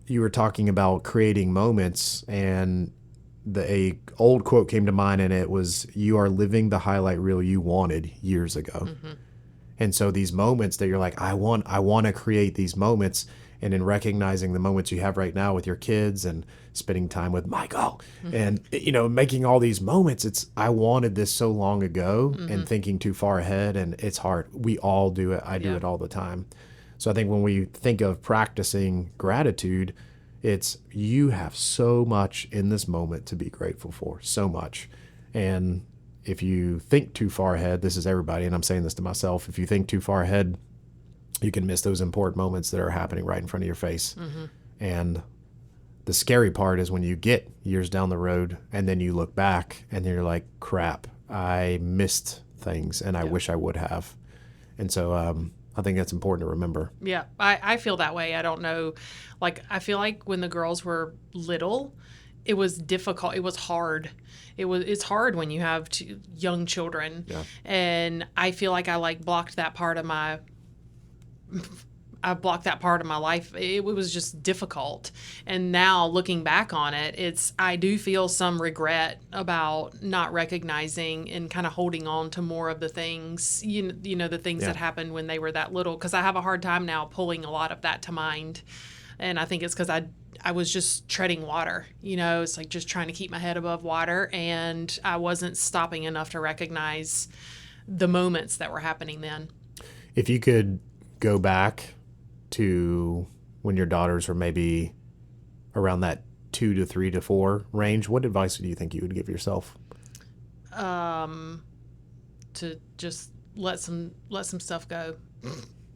you were talking about creating moments, and a old quote came to mind, and it was, you are living the highlight reel you wanted years ago. And so these moments that you're like, I want to create these moments, and in recognizing the moments you have right now with your kids and spending time with Michael and, making all these moments, I wanted this so long ago and thinking too far ahead, and it's hard. We all do it. I do it all the time. So I think when we think of practicing gratitude, it's you have so much in this moment to be grateful for, so much. And if you think too far ahead, this is everybody, and I'm saying this to myself, if you think too far ahead, you can miss those important moments that are happening right in front of your face. And the scary part is when you get years down the road and then you look back and you're like, crap, I missed things and I wish I would have. And so I think that's important to remember. Yeah, I feel that way. I don't know. I feel like when the girls were little, it was difficult. It was hard. It's hard when you have two young children. Yeah. And I feel like I blocked that part of my life. It was just difficult. And now looking back on it, I do feel some regret about not recognizing and kind of holding on to more of the things, the things that happened when they were that little. Because I have a hard time now pulling a lot of that to mind. And I think it's because I was just treading water. It's like just trying to keep my head above water. And I wasn't stopping enough to recognize the moments that were happening then. If you could go back to when your daughters were maybe around that 2 to 3 to 4 range, what advice do you think you would give yourself? To just let some stuff go.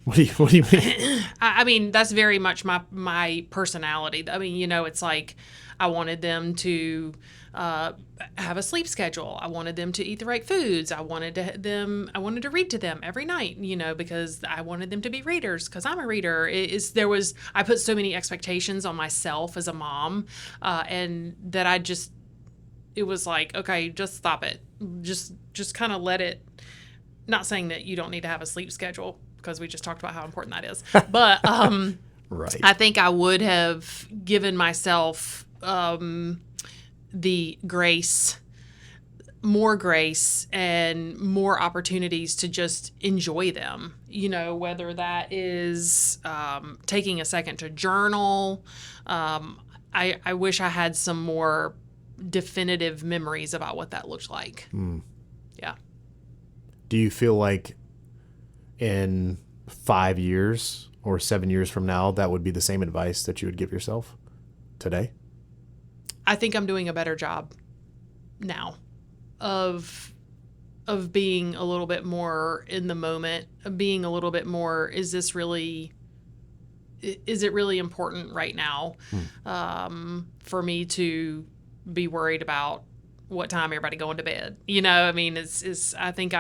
What do you mean? I mean, that's very much my personality. I mean, it's like I wanted them to have a sleep schedule. I wanted them to eat the right foods. I wanted to read to them every night, because I wanted them to be readers because I'm a reader. I put so many expectations on myself as a mom, and that it was like, okay, just stop it. Just kind of let it, not saying that you don't need to have a sleep schedule, because we just talked about how important that is. But right. I think I would have given myself the more grace and more opportunities to just enjoy them, whether that is taking a second to journal. I wish I had some more definitive memories about what that looked like. Yeah. Do you feel like in 5 years or 7 years from now, that would be the same advice that you would give yourself today? I think I'm doing a better job now of being a little bit more in the moment, of being a little bit more, is it really important right now for me to be worried about what time everybody going to bed? I mean, I think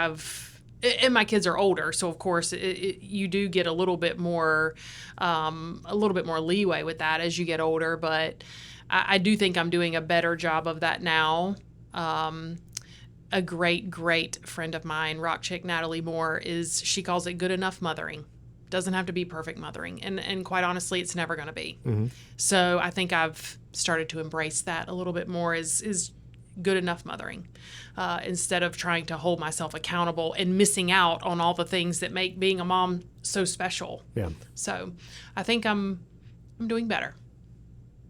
and my kids are older, so of course you do get a little bit more leeway with that as you get older. But I do think I'm doing a better job of that now. A great friend of mine, rock chick Natalie Moore, she calls it good enough mothering. Doesn't have to be perfect mothering, and quite honestly, it's never going to be. Mm-hmm. So I think I've started to embrace that a little bit more. Is good enough mothering, instead of trying to hold myself accountable and missing out on all the things that make being a mom so special. Yeah. So I think I'm doing better.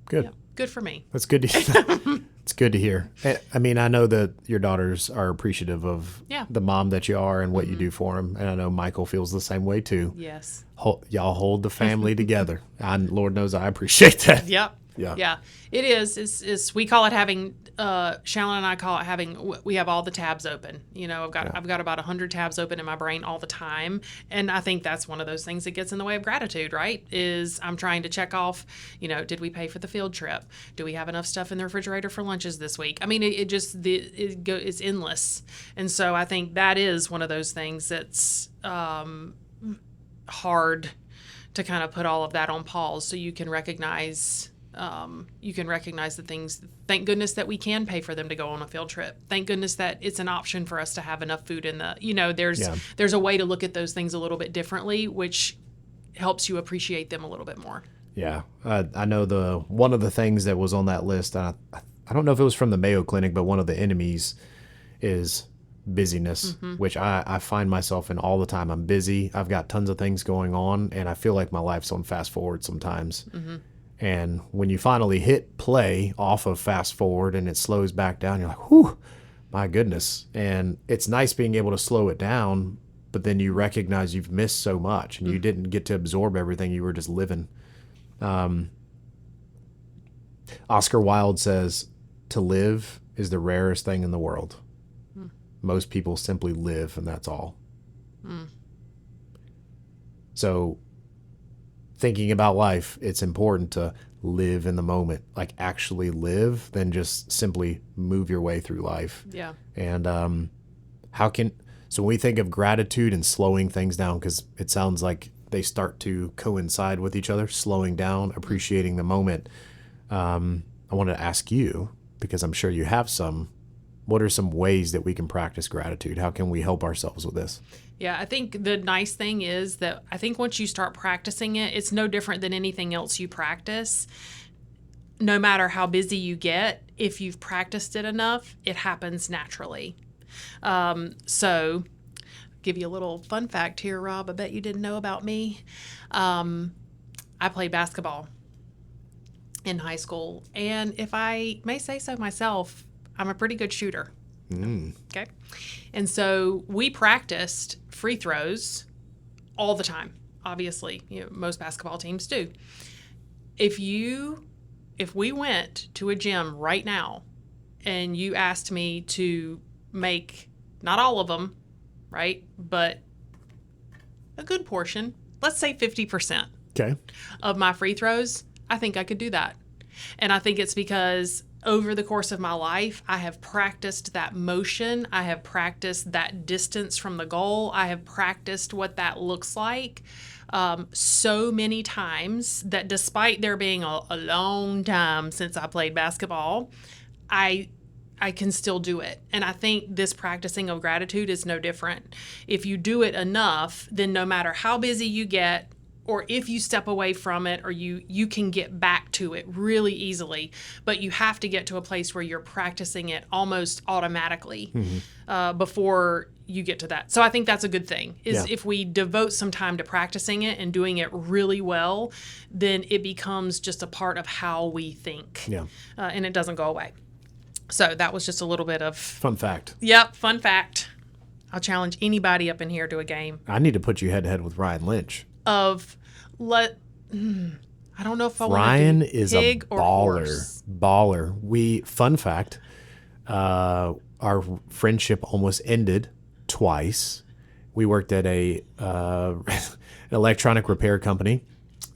Good. Yeah. Good for me. That's good to hear. It's good to hear. I mean, I know that your daughters are appreciative of the mom that you are and what you do for them. And I know Michael feels the same way too. Yes. Y'all hold the family together. And Lord knows I appreciate that. Yep. Yeah. It is. We call it having, Shalyn and I call it having, we have all the tabs open. I've got about 100 tabs open in my brain all the time. And I think that's one of those things that gets in the way of gratitude, right? Is I'm trying to check off, did we pay for the field trip? Do we have enough stuff in the refrigerator for lunches this week? I mean, it's endless. And so I think that is one of those things that's hard to kind of put all of that on pause so you can recognize the things. Thank goodness that we can pay for them to go on a field trip. Thank goodness that it's an option for us to have enough food in there's a way to look at those things a little bit differently, which helps you appreciate them a little bit more. Yeah. I know one of the things that was on that list, I don't know if it was from the Mayo Clinic, but one of the enemies is busyness, which I find myself in all the time. I'm busy. I've got tons of things going on, and I feel like my life's on fast forward sometimes. Mm-hmm. And when you finally hit play off of fast forward and it slows back down, you're like, whew, my goodness. And it's nice being able to slow it down, but then you recognize you've missed so much and you didn't get to absorb everything. You were just living. Oscar Wilde says, to live is the rarest thing in the world. Most people simply live, and that's all. So thinking about life, it's important to live in the moment, like actually live, than just simply move your way through life. Yeah. And so when we think of gratitude and slowing things down, because it sounds like they start to coincide with each other, slowing down, appreciating the moment. I wanted to ask you, because I'm sure you have some, what are some ways that we can practice gratitude? How can we help ourselves with this? Yeah, I think the nice thing is that I think once you start practicing it, it's no different than anything else you practice. No matter how busy you get, if you've practiced it enough, it happens naturally. So, give you a little fun fact here, Rob. I bet you didn't know about me. I played basketball in high school, and if I may say so myself, I'm a pretty good shooter. Okay. And so we practiced free throws all the time. Obviously, most basketball teams do. If we went to a gym right now and you asked me to make, not all of them, right, but a good portion, let's say 50% of my free throws, I think I could do that. And I think it's because over the course of my life, I have practiced that motion. I have practiced that distance from the goal. I have practiced what that looks like so many times that despite there being a long time since I played basketball, I can still do it. And I think this practicing of gratitude is no different. If you do it enough, then no matter how busy you get, or if you step away from it, or you can get back to it really easily, but you have to get to a place where you're practicing it almost automatically before you get to that. So I think that's a good thing, is if we devote some time to practicing it and doing it really well, then it becomes just a part of how we think, and it doesn't go away. So that was just a little bit of... Fun fact. Yep, fun fact. I'll challenge anybody up in here to a game. I need to put you head-to-head with Ryan Lynch. I don't know if I want to Ryan do is pig a or horse. baller. Fun fact, our friendship almost ended twice. We worked at an electronic repair company,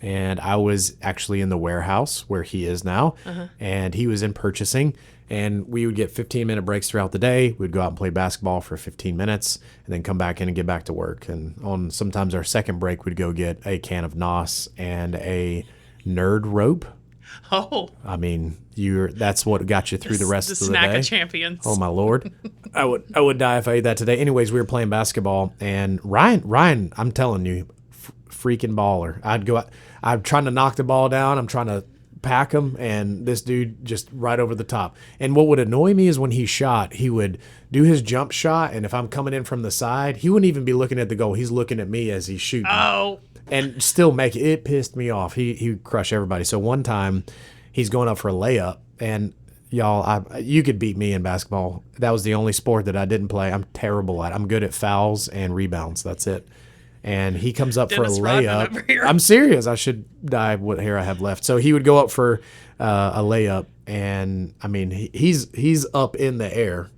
and I was actually in the warehouse where he is now, and he was in purchasing. And we would get 15-minute breaks throughout the day. We'd go out and play basketball for 15 minutes and then come back in and get back to work. And on sometimes our second break, we'd go get a can of NOS and a nerd rope. Oh. I mean, that's what got you through the rest of the day. The snack of champions. Oh, my Lord. I would die if I ate that today. Anyways, we were playing basketball. And Ryan, I'm telling you, freaking baller. I'd go out. I'm trying to knock the ball down. I'm trying to pack him, and this dude just right over the top. And what would annoy me is when he shot, he would do his jump shot, and if I'm coming in from the side, he wouldn't even be looking at the goal. He's looking at me as he's shooting. Oh. And still make it pissed me off. He would crush everybody. So one time, he's going up for a layup, and y'all, you could beat me in basketball. That was the only sport that I didn't play. I'm terrible at. I'm good at fouls and rebounds. That's it. And he comes up Dennis for a layup. I'm serious. I should die what hair I have left. So he would go up for a layup, and I mean he's up in the air,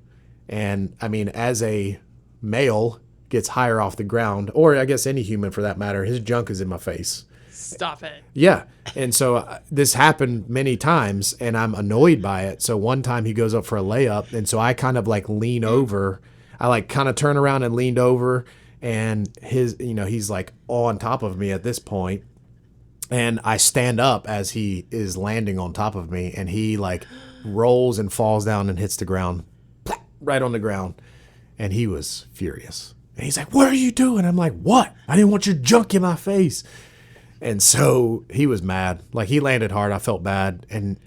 and I mean as a male gets higher off the ground, or I guess any human for that matter, his junk is in my face. Stop it. Yeah. And so this happened many times, and I'm annoyed by it. So one time he goes up for a layup, and so I kind of like lean over. I like kind of turn around and leaned over. And he's like on top of me at this point, and I stand up as he is landing on top of me, and he like rolls and falls down and hits the ground, right on the ground, and he was furious. And he's like, "What are you doing?" I'm like, "What? I didn't want your junk in my face." And so he was mad. Like he landed hard. I felt bad, and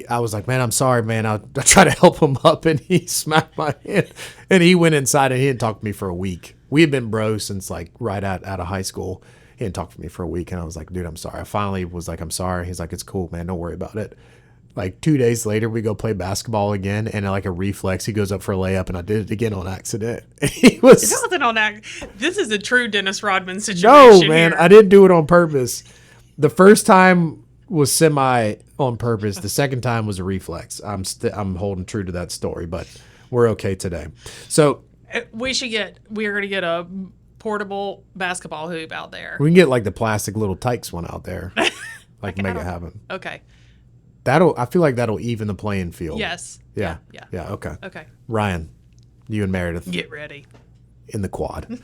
I was like, "Man, I'm sorry, man." I tried to help him up, and he smacked my hand, and he went inside, and he didn't talk to me for a week. We had been bros since like right out of high school. He didn't talk to me for a week, and I was like, "Dude, I'm sorry." I finally was like, "I'm sorry." He's like, "It's cool, man. Don't worry about it." Like 2 days later, we go play basketball again, and like a reflex, he goes up for a layup, and I did it again on accident. He was It wasn't on accident. This is a true Dennis Rodman situation. No, man, here. I didn't do it on purpose. The first time was semi on purpose. The second time was a reflex. I'm holding true to that story, but we're okay today. So we're going to get a portable basketball hoop out there. we can get like the plastic little Tykes one out there, like make it happen. Okay. I feel like that'll even the playing field. Yes. Yeah. Yeah. Okay. Okay. Ryan, you and Meredith Get ready. in the quad.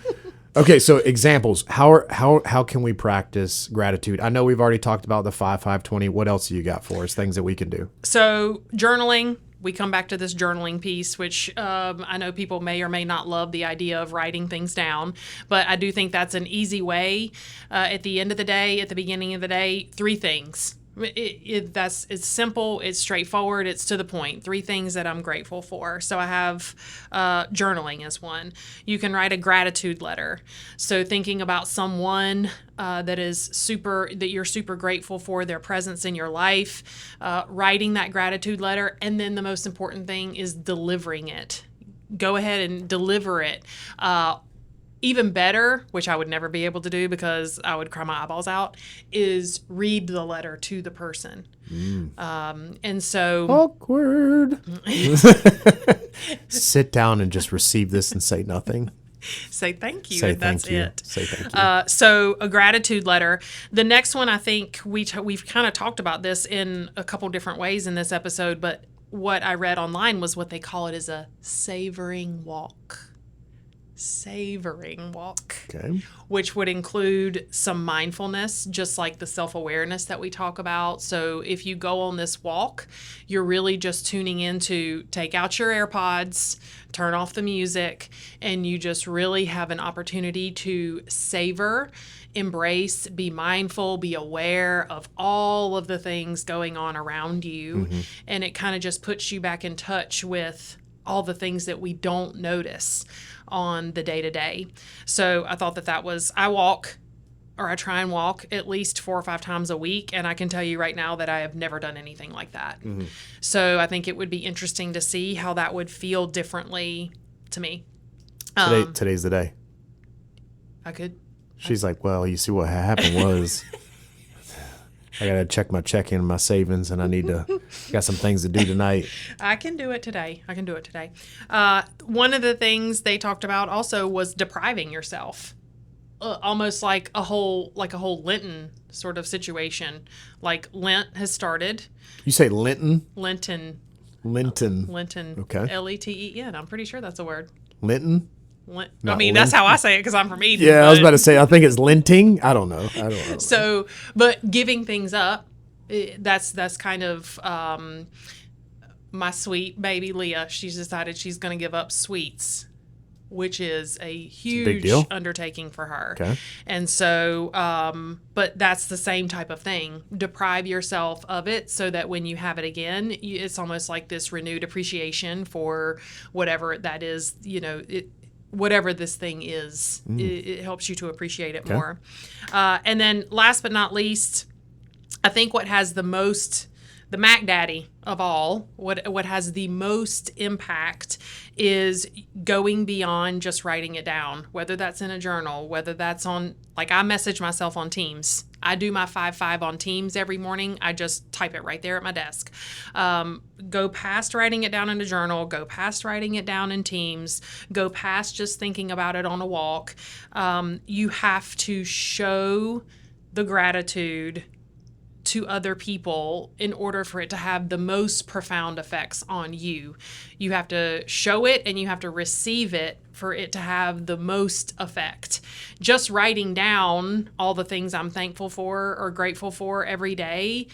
Okay, so examples. How can we practice gratitude? I know we've already talked about the 5-5-20. What else do you got for us? Things that we can do. So journaling. We come back to this journaling piece, which I know people may or may not love the idea of writing things down, but I do think that's an easy way. At the end of the day, at the beginning of the day, 3 things. It's simple, it's straightforward, it's to the point. 3 things that I'm grateful for. So I have journaling as one. You can write a gratitude letter. So thinking about someone that you're super grateful for their presence in your life, writing that gratitude letter, and then the most important thing is delivering it. Go ahead and deliver it. Even better, which I would never be able to do because I would cry my eyeballs out, is read the letter to the person. And so... Awkward. Sit down and just receive this and say nothing. Say thank you. Say and that's thank you. it. Say thank you. So a gratitude letter. The next one, I think we've kind of talked about this in a couple different ways in this episode, but what I read online was what they call it is a savoring walk. Savoring walk, Okay. which would include some mindfulness, just like the self-awareness that we talk about. So if you go on this walk, you're really just tuning in to take out your AirPods, turn off the music, and you just really have an opportunity to savor, embrace, be mindful, be aware of all of the things going on around you. And it kind of just puts you back in touch with all the things that we don't notice on the day-to-day. So I thought that was, I try and walk at least 4 or 5 times a week, and I can tell you right now that I have never done anything like that. So I think it would be interesting to see how that would feel differently to me. Today's the day. I could. She's like, well, you see what happened was I got to check my check-in and my savings, and got some things to do tonight. I can do it today. One of the things they talked about also was depriving yourself. Almost like a whole Lenten sort of situation. Like Lent has started. You say Lenten? Lenten. Okay. Leten. I'm pretty sure that's a word. Lenten? That's how I say it because I'm from Eden. Yeah, I was about to say, I think it's lenting. I don't know. So, but giving things up, that's kind of my sweet baby Leah. She's decided she's going to give up sweets, which is a huge undertaking for her. Okay. And so, but that's the same type of thing. Deprive yourself of it so that when you have it again, it's almost like this renewed appreciation for whatever that is, whatever this thing is. It helps you to appreciate it more. And then last but not least, I think what has the Mac Daddy of all, what has the most impact is going beyond just writing it down, whether that's in a journal, whether that's on, like I message myself on Teams. I do my 5-5 on Teams every morning. I just type it right there at my desk. Go past writing it down in a journal, go past writing it down in Teams, go past just thinking about it on a walk. You have to show the gratitude to other people in order for it to have the most profound effects on you. You have to show it and you have to receive it for it to have the most effect. Just writing down all the things I'm thankful for or grateful for every day,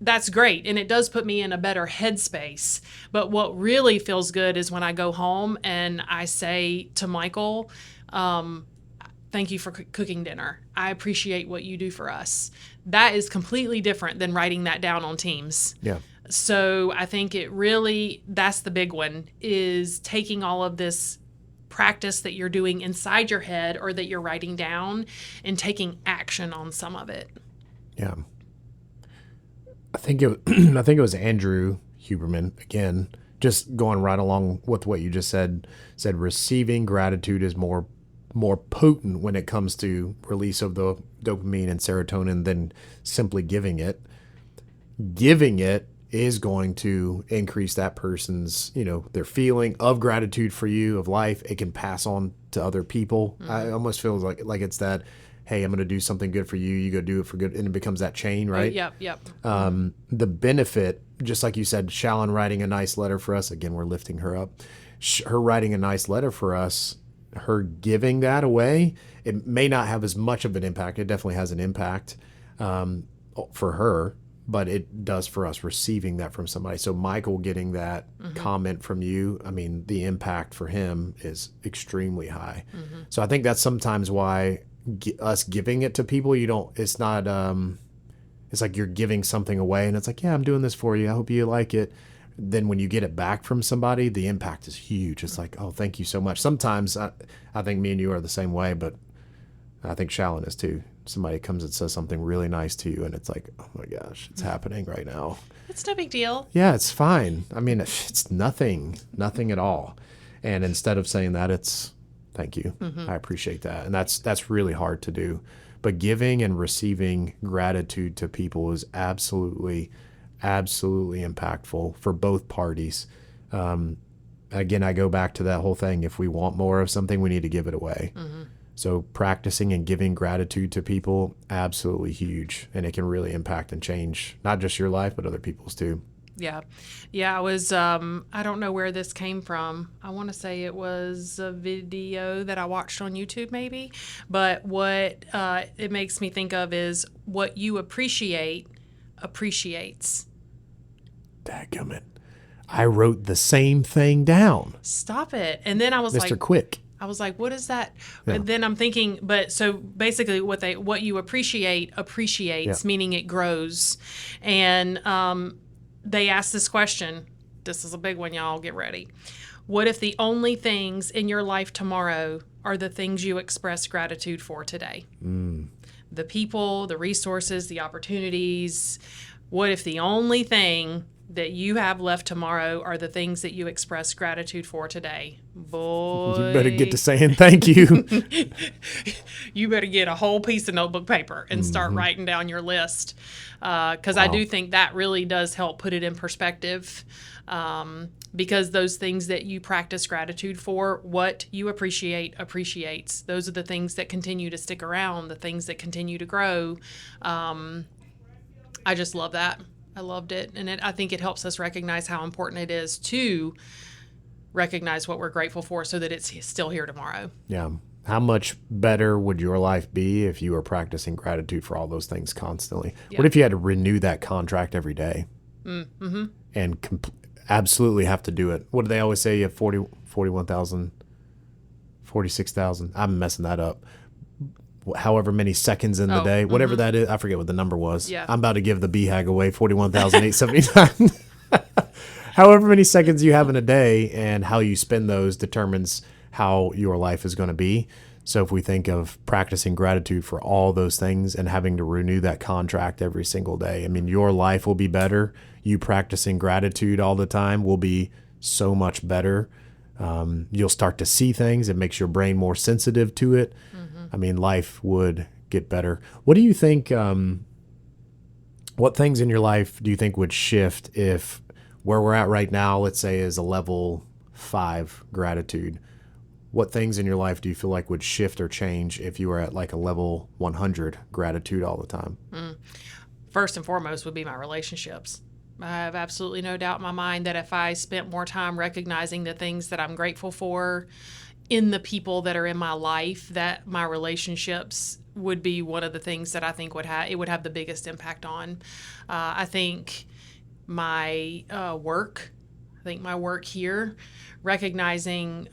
that's great. And it does put me in a better headspace. But what really feels good is when I go home and I say to Michael, thank you for cooking dinner. I appreciate what you do for us. That is completely different than writing that down on Teams. Yeah. So I think that's the big one, is taking all of this practice that you're doing inside your head or that you're writing down and taking action on some of it. Yeah. I think it was Andrew Huberman, again, just going right along with what you just said receiving gratitude is more potent when it comes to release of the dopamine and serotonin than simply giving it. Giving it is going to increase that person's, their feeling of gratitude for you, of life. It can pass on to other people. Mm-hmm. I almost feel like it's that, hey, I'm going to do something good for you. You go do it for good. And it becomes that chain, right? Yep. The benefit, just like you said, Shallon writing a nice letter for us. Again, we're lifting her up. Her writing a nice letter for us her giving that away, it may not have as much of an impact. It definitely has an impact for her, but it does for us receiving that from somebody. So Michael getting that comment from you, I mean, the impact for him is extremely high. So I think that's sometimes why us giving it to people, it's not, it's like you're giving something away and it's like, yeah, I'm doing this for you. I hope you like it. Then when you get it back from somebody, the impact is huge. It's like, oh, thank you so much. Sometimes I think me and you are the same way, but I think Shallon is too. Somebody comes and says something really nice to you and it's like, oh my gosh, it's happening right now. It's no big deal. Yeah, it's fine. I mean, it's nothing at all. And instead of saying that, it's thank you. I appreciate that. And that's really hard to do. But giving and receiving gratitude to people is absolutely impactful for both parties. Again, I go back to that whole thing. If we want more of something, we need to give it away. So practicing and giving gratitude to people, absolutely huge. And it can really impact and change not just your life, but other people's too. Yeah. I was, I don't know where this came from. I want to say it was a video that I watched on YouTube maybe. But what it makes me think of is what you appreciate appreciates. Dadgummit. I wrote the same thing down. Stop it. And then I was Mr. like, Quick. I was like, what is that? Yeah. And then I'm thinking, but so basically what you appreciate appreciates, meaning it grows. And they asked this question. This is a big one, y'all. Get ready. What if the only things in your life tomorrow are the things you express gratitude for today? The people, the resources, the opportunities. What if the only thing that you have left tomorrow are the things that you express gratitude for today? Boy. You better get to saying thank you. You better get a whole piece of notebook paper and start writing down your list. Because I do think that really does help put it in perspective. Because those things that you practice gratitude for, what you appreciate appreciates. Those are the things that continue to stick around, the things that continue to grow. I just love that. I loved it. And I think it helps us recognize how important it is to recognize what we're grateful for so that it's still here tomorrow. Yeah. How much better would your life be if you were practicing gratitude for all those things constantly? Yeah. What if you had to renew that contract every day? And absolutely have to do it. What do they always say? You have 41,000, 46,000. I'm messing that up. However many seconds in the day, whatever that is. I forget what the number was. Yeah. I'm about to give the BHAG away, 41,879. However many seconds you have in a day and how you spend those determines how your life is going to be. So if we think of practicing gratitude for all those things and having to renew that contract every single day, I mean, your life will be better. You practicing gratitude all the time will be so much better. You'll start to see things. It makes your brain more sensitive to it. I mean, life would get better. What do you think, what things in your life do you think would shift if where we're at right now, let's say, is a level 5 gratitude? What things in your life do you feel like would shift or change if you were at like a level 100 gratitude all the time? First and foremost would be my relationships. I have absolutely no doubt in my mind that if I spent more time recognizing the things that I'm grateful for in the people that are in my life, that my relationships would be one of the things that I think would have the biggest impact on. I think my work here, recognizing,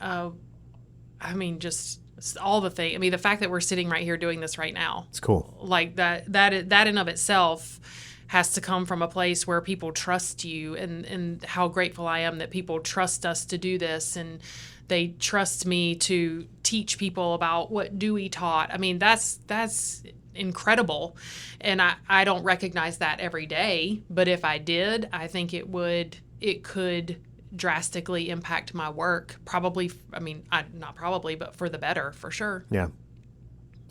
just all the things. I mean, the fact that we're sitting right here doing this right now. It's cool. Like that in of itself has to come from a place where people trust you, and how grateful I am that people trust us to do this, and they trust me to teach people about what Dewey taught. I mean, that's incredible. And I don't recognize that every day, but if I did, I think it could drastically impact my work. Probably, not probably, but for the better, for sure. Yeah.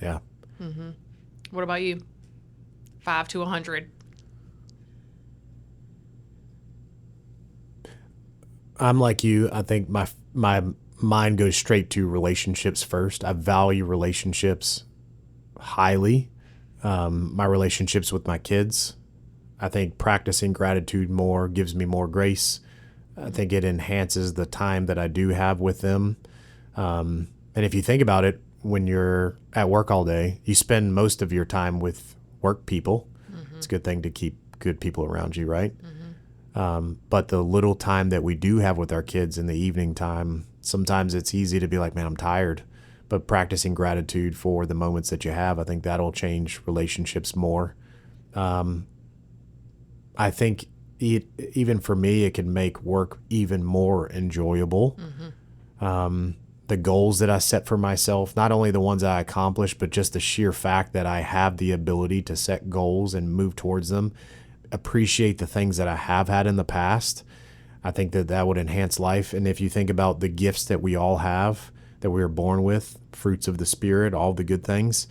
Yeah. What about you? 5 to 100. I'm like you. I think my mind goes straight to relationships first. I value relationships highly. My relationships with my kids. I think practicing gratitude more gives me more grace. I think it enhances the time that I do have with them. And if you think about it, when you're at work all day, you spend most of your time with work people. It's a good thing to keep good people around you, right? But the little time that we do have with our kids in the evening time, sometimes it's easy to be like, man, I'm tired. But practicing gratitude for the moments that you have, I think that'll change relationships more. I think even for me, it can make work even more enjoyable. The goals that I set for myself, not only the ones I accomplish, but just the sheer fact that I have the ability to set goals and move towards them, appreciate the things that I have had in the past. I think that would enhance life. And if you think about the gifts that we all have, that we were born with, fruits of the Spirit, all the good things,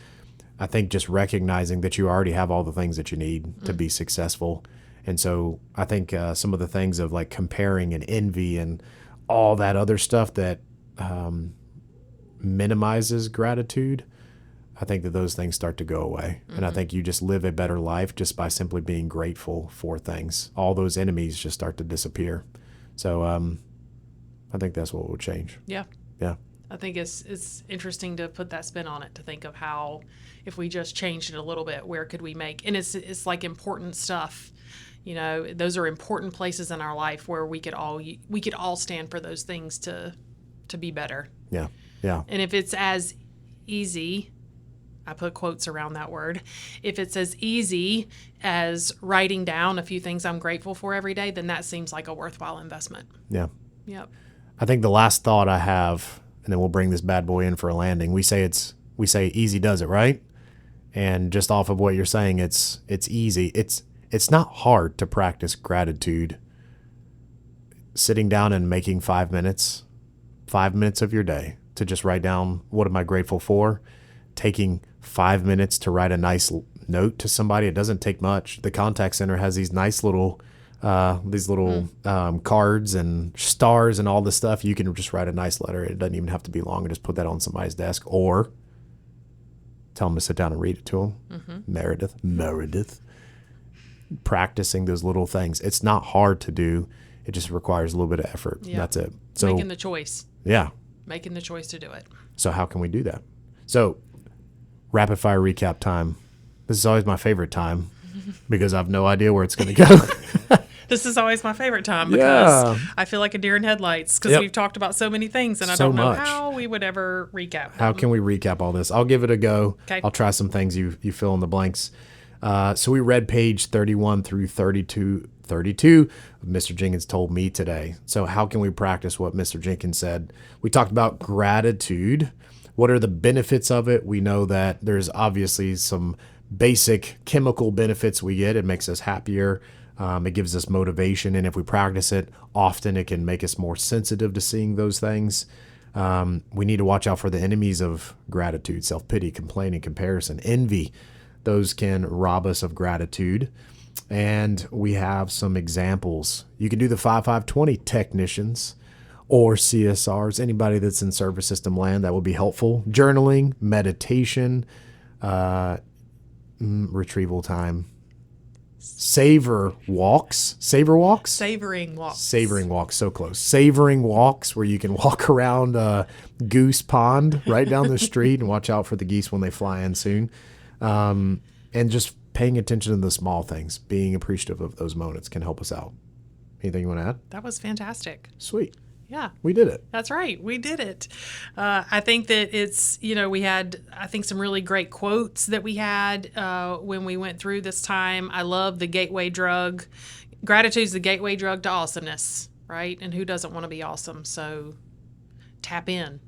I think just recognizing that you already have all the things that you need to be successful. And so I think some of the things of like comparing and envy and all that other stuff that minimizes gratitude, I think that those things start to go away. And I think you just live a better life just by simply being grateful for things. All those enemies just start to disappear. So I think that's what will change. Yeah. Yeah. I think it's interesting to put that spin on it, to think of how if we just changed it a little bit, where could we make, and it's like important stuff. You know, those are important places in our life where we could all stand for those things to be better. Yeah. Yeah. And if it's as easy, I put quotes around that word, if it's as easy as writing down a few things I'm grateful for every day, then that seems like a worthwhile investment. Yeah. Yep. I think the last thought I have, and then we'll bring this bad boy in for a landing. We say easy does it, right? And just off of what you're saying, it's easy. It's not hard to practice gratitude. Sitting down and making 5 minutes of your day to just write down, what am I grateful for? Taking 5 minutes to write a nice note to somebody. It doesn't take much. The contact center has these nice little cards and stars and all this stuff. You can just write a nice letter. It doesn't even have to be long, and just put that on somebody's desk, or tell them to sit down and read it to them. Meredith. Practicing those little things. It's not hard to do. It just requires a little bit of effort. Yeah. That's it. So making the choice. Yeah. Making the choice to do it. So how can we do that? So rapid fire recap time. This is always my favorite time because I have no idea where it's going to go. This is always my favorite time because I feel like a deer in headlights because we've talked about so many things and I don't know how we would ever recap them. How can we recap all this? I'll give it a go. Okay. I'll try some things you fill in the blanks. So we read page 31 through 32 of Mr. Jenkins Told Me Today. So how can we practice what Mr. Jenkins said? We talked about gratitude. What are the benefits of it? We know that there's obviously some basic chemical benefits we get. It makes us happier. It gives us motivation. And if we practice it often, it can make us more sensitive to seeing those things. We need to watch out for the enemies of gratitude: self-pity, complaining, comparison, envy. Those can rob us of gratitude. And we have some examples. You can do the 5-5-20 technicians or CSRs, anybody that's in service system land, that would be helpful. Journaling, meditation, retrieval time, savoring walks, so close. Savoring walks, where you can walk around Goose Pond right down the street and watch out for the geese when they fly in soon. And just paying attention to the small things, being appreciative of those moments can help us out. Anything you want to add? That was fantastic. Sweet. Yeah. We did it. That's right. We did it. I think that it's, we had, I think, some really great quotes that we had when we went through this time. I love the gateway drug. Gratitude's the gateway drug to awesomeness, right? And who doesn't want to be awesome? So tap in,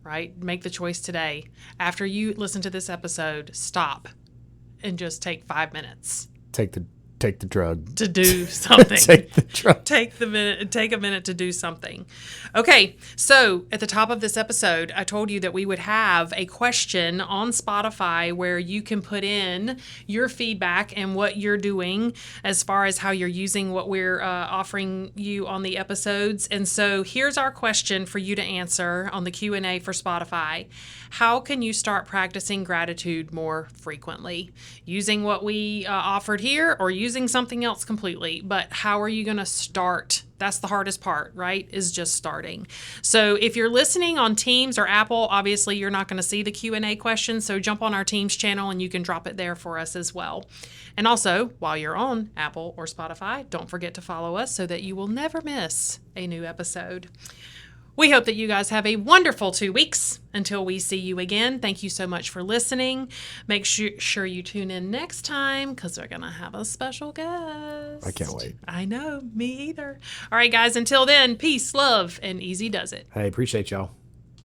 right? Make the choice today. After you listen to this episode, stop and just take 5 minutes. Take the drug to do something. Take the drug. Take a minute to do something. Okay, so at the top of this episode, I told you that we would have a question on Spotify where you can put in your feedback and what you're doing as far as how you're using what we're offering you on the episodes. And so here's our question for you to answer on the Q&A for Spotify. How can you start practicing gratitude more frequently? Using what we offered here or using something else completely, but how are you going to start That's the hardest part, right? Is just starting. So if you're listening on Teams or Apple, obviously you're not going to see the Q&A questions. So jump on our Teams channel and you can drop it there for us as well. And also, while you're on Apple or Spotify, don't forget to follow us so that you will never miss a new episode. We hope that you guys have a wonderful 2 weeks until we see you again. Thank you so much for listening. Make sure you tune in next time because we're going to have a special guest. I can't wait. I know, me either. All right, guys, until then, peace, love, and easy does it. Hey, appreciate y'all.